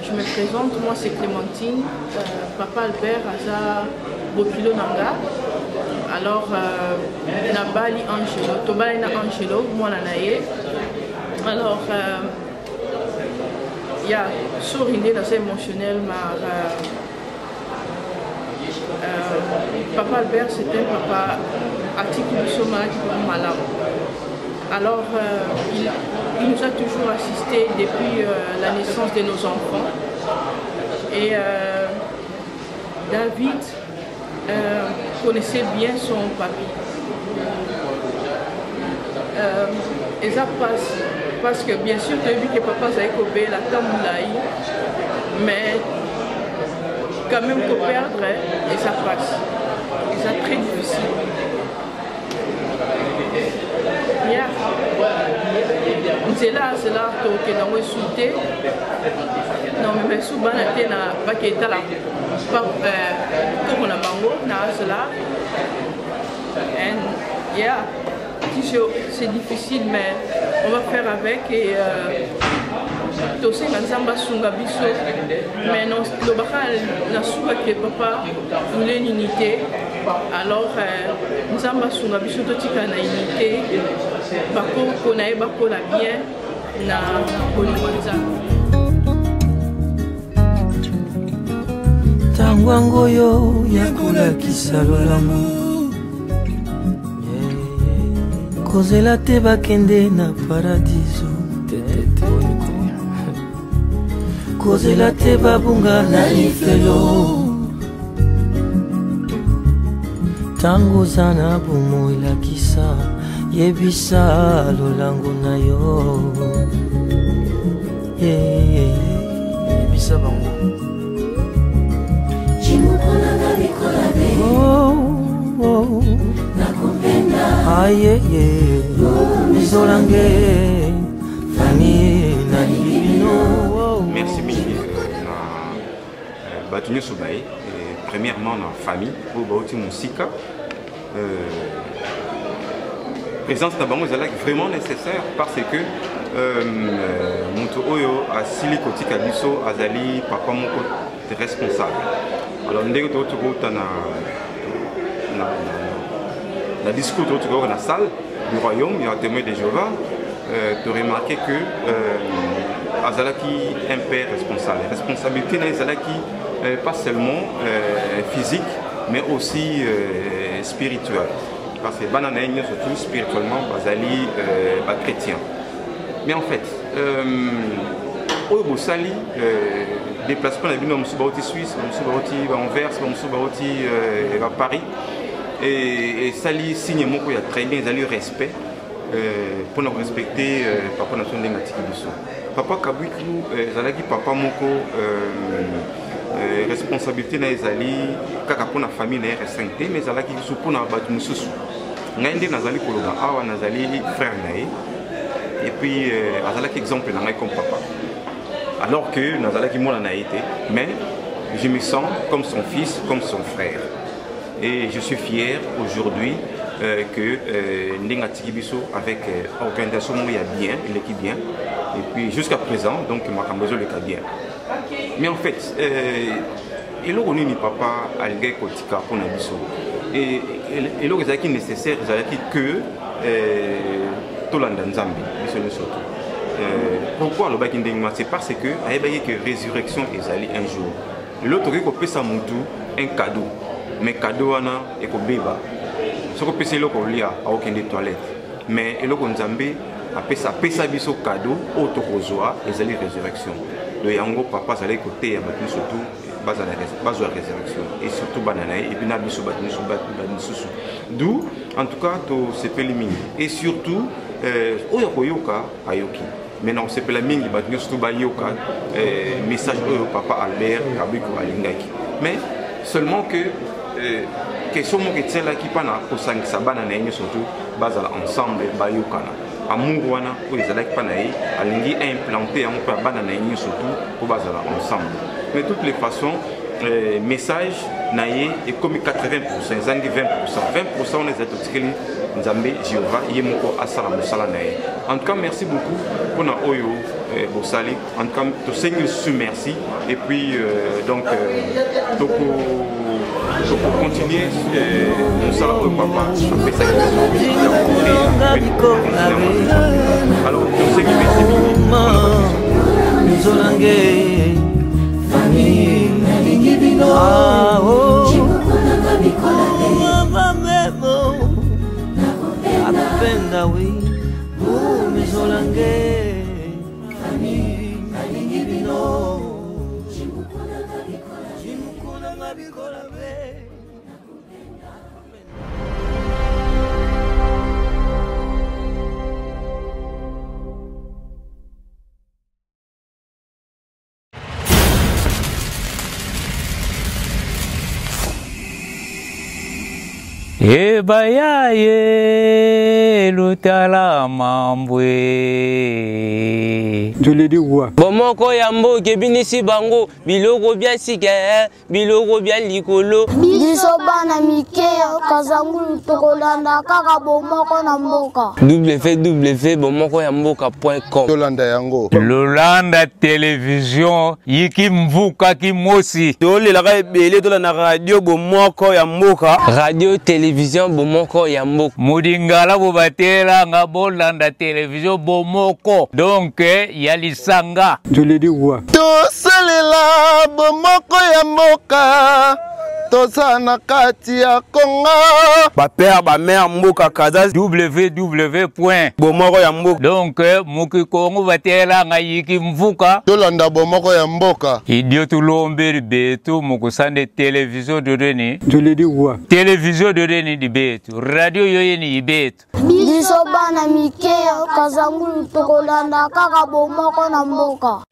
Je me présente, moi c'est Clémentine, papa Albert Aza Bopilo Nanga. Alors, Nabali Angelo, Tobali na Angelo, moi Nanaye. Alors, il y a Sorinde, c'est émotionnel, mais papa Albert c'était un papa Atikibusoma qui malade. Alors, il nous a toujours assistés depuis la naissance de nos enfants. Et David connaissait bien son papy. Et ça passe, parce que bien sûr, tu as vu que papa a coupé la Kamoulaï, mais quand même qu'on perdre, et ça passe. Et c'est très difficile. Yeah. C'est là que nous avons sauté. Non, mais souvent, on a été là, comme on a bango, c'est là. Et yeah, c'est difficile, mais on va faire avec. Et aussi, mais non, le bacal n'a pas que papa voulait une unité. Alors, nous avons une unité. Bako konaye bako la bien na Polymonza. Tangwango yo yakula kisalolango kozela te bakende na paradiso kozela te babunga na lifelo tango zana bumo ilakisa yebisa lolango na yo yebisa bango chimukunanga bikola be nakupenda ayeye mizolange fani na libino. Merci mingi na batu nyonso baye premièrement na famille po bauti musika présence na bango ezalaki vraiment nécessaire parce que moto oyo asili kotika biso azali papa moko responsable. Alors ndenge tokota na discours dans la salle du royaume, il y a un témoin de Jéhovah, de remarquer que Azalaki un père responsable. La responsabilité d'Azalaki pas seulement physique, mais aussi spirituelle. Parce que Bananaï, surtout spirituellement, Azali chrétien. Mais en fait, au Boussali, déplacement de Moussoubaouti Suisse, Moussoubaouti Anvers, Moussoubaouti Paris. Et Sali signe mon il y a très bien, il y a le respect. pour nous respecter papa nation de Natiki Biso. Papa Kabwiku, Zalaki papa moko responsabilité na ezali kaka pour la famille na R5T, mais Zalaki pour na batu mususu. Ngende nazali kologa awa nazali frère nae et puis azalaki exemple na comme papa. Alors que nazalaki mona na été, mais je me sens comme son fils, comme son frère. Et je suis fier aujourd'hui que Ndinga Tikibiso avec organisation il y a bien, il est bien. Et puis jusqu'à présent, donc Makambozo le cas bien. Mais en fait, il y a papa algé kotika pour Nabiso. Et il y a nécessaire, il y a que Tolanda Nzambi, pourquoi le bac Ndinga? C'est parce que il y a que résurrection est allée un jour. L'autre qui peut ça un cadeau, mais cadeau ana et ko beba. Ce que peut c'est le ko lia a aucun des toilettes. Mais le ko Nzambi a pesa biso cadeau auto kozoa et allée résurrection. Le yango papa allait côté ya batu surtout base la résurrection et surtout banana et puis na biso batu susu. D'où en tout cas to c'est éliminer et surtout oya koyoka ayoki. Maintenant c'est pas la mingi batu surtout bayoka message au papa Albert Kabwiku alingaki. Mais seulement que question mo que là qui pana ko sangisa banana surtout base ensemble bayokana. Amour wana pour les élèves panaï alingi implanté en peu banana surtout pour base ensemble. Mais de toutes les façons message naïe est comme 80%, zangi 20%. 20% on les atotikeli Nzambe Jéhovah yemoko asala musala naïe. En tout cas merci beaucoup pour na oyo bosali. En tout cas to seigneur sous merci et puis donc pour continuer musala au papa après ça alors to seigneur Ebaya ye lutala mambwe. Je l'ai dit quoi? Bomoko yambo kebinisi bango biloko bia sike biloko bia likolo. Biso bana mike kazangulu tokolanda kaka bomoko na mboka. www.bomoko-yamboka.com. Lolanda yango. Lolanda télévision yiki mvuka kimosi. Tolelaka ebele tolanda radio bomoko ya mboka. Radio télévision bomoko ya mboka. Mudingala bobatela nga bolanda télévision bomoko. Donc yalisanga. Je l'ai dit quoi? Tosalela bomoko ya mboka. Tosana kati ya Kongo. Bapère ba mère mboka kaza www.bomoko ya mboka. Donc muki Kongo batela nga yiki mvuka. Tolanda bomoko ya mboka. Idio tulombe betu mukusande télévision de deni. Je l'ai dit quoi? Télévision de deni di betu. Radio yoyeni ibetu. Biso bana mike kazangulu tokolanda kaka bomoko na mboka.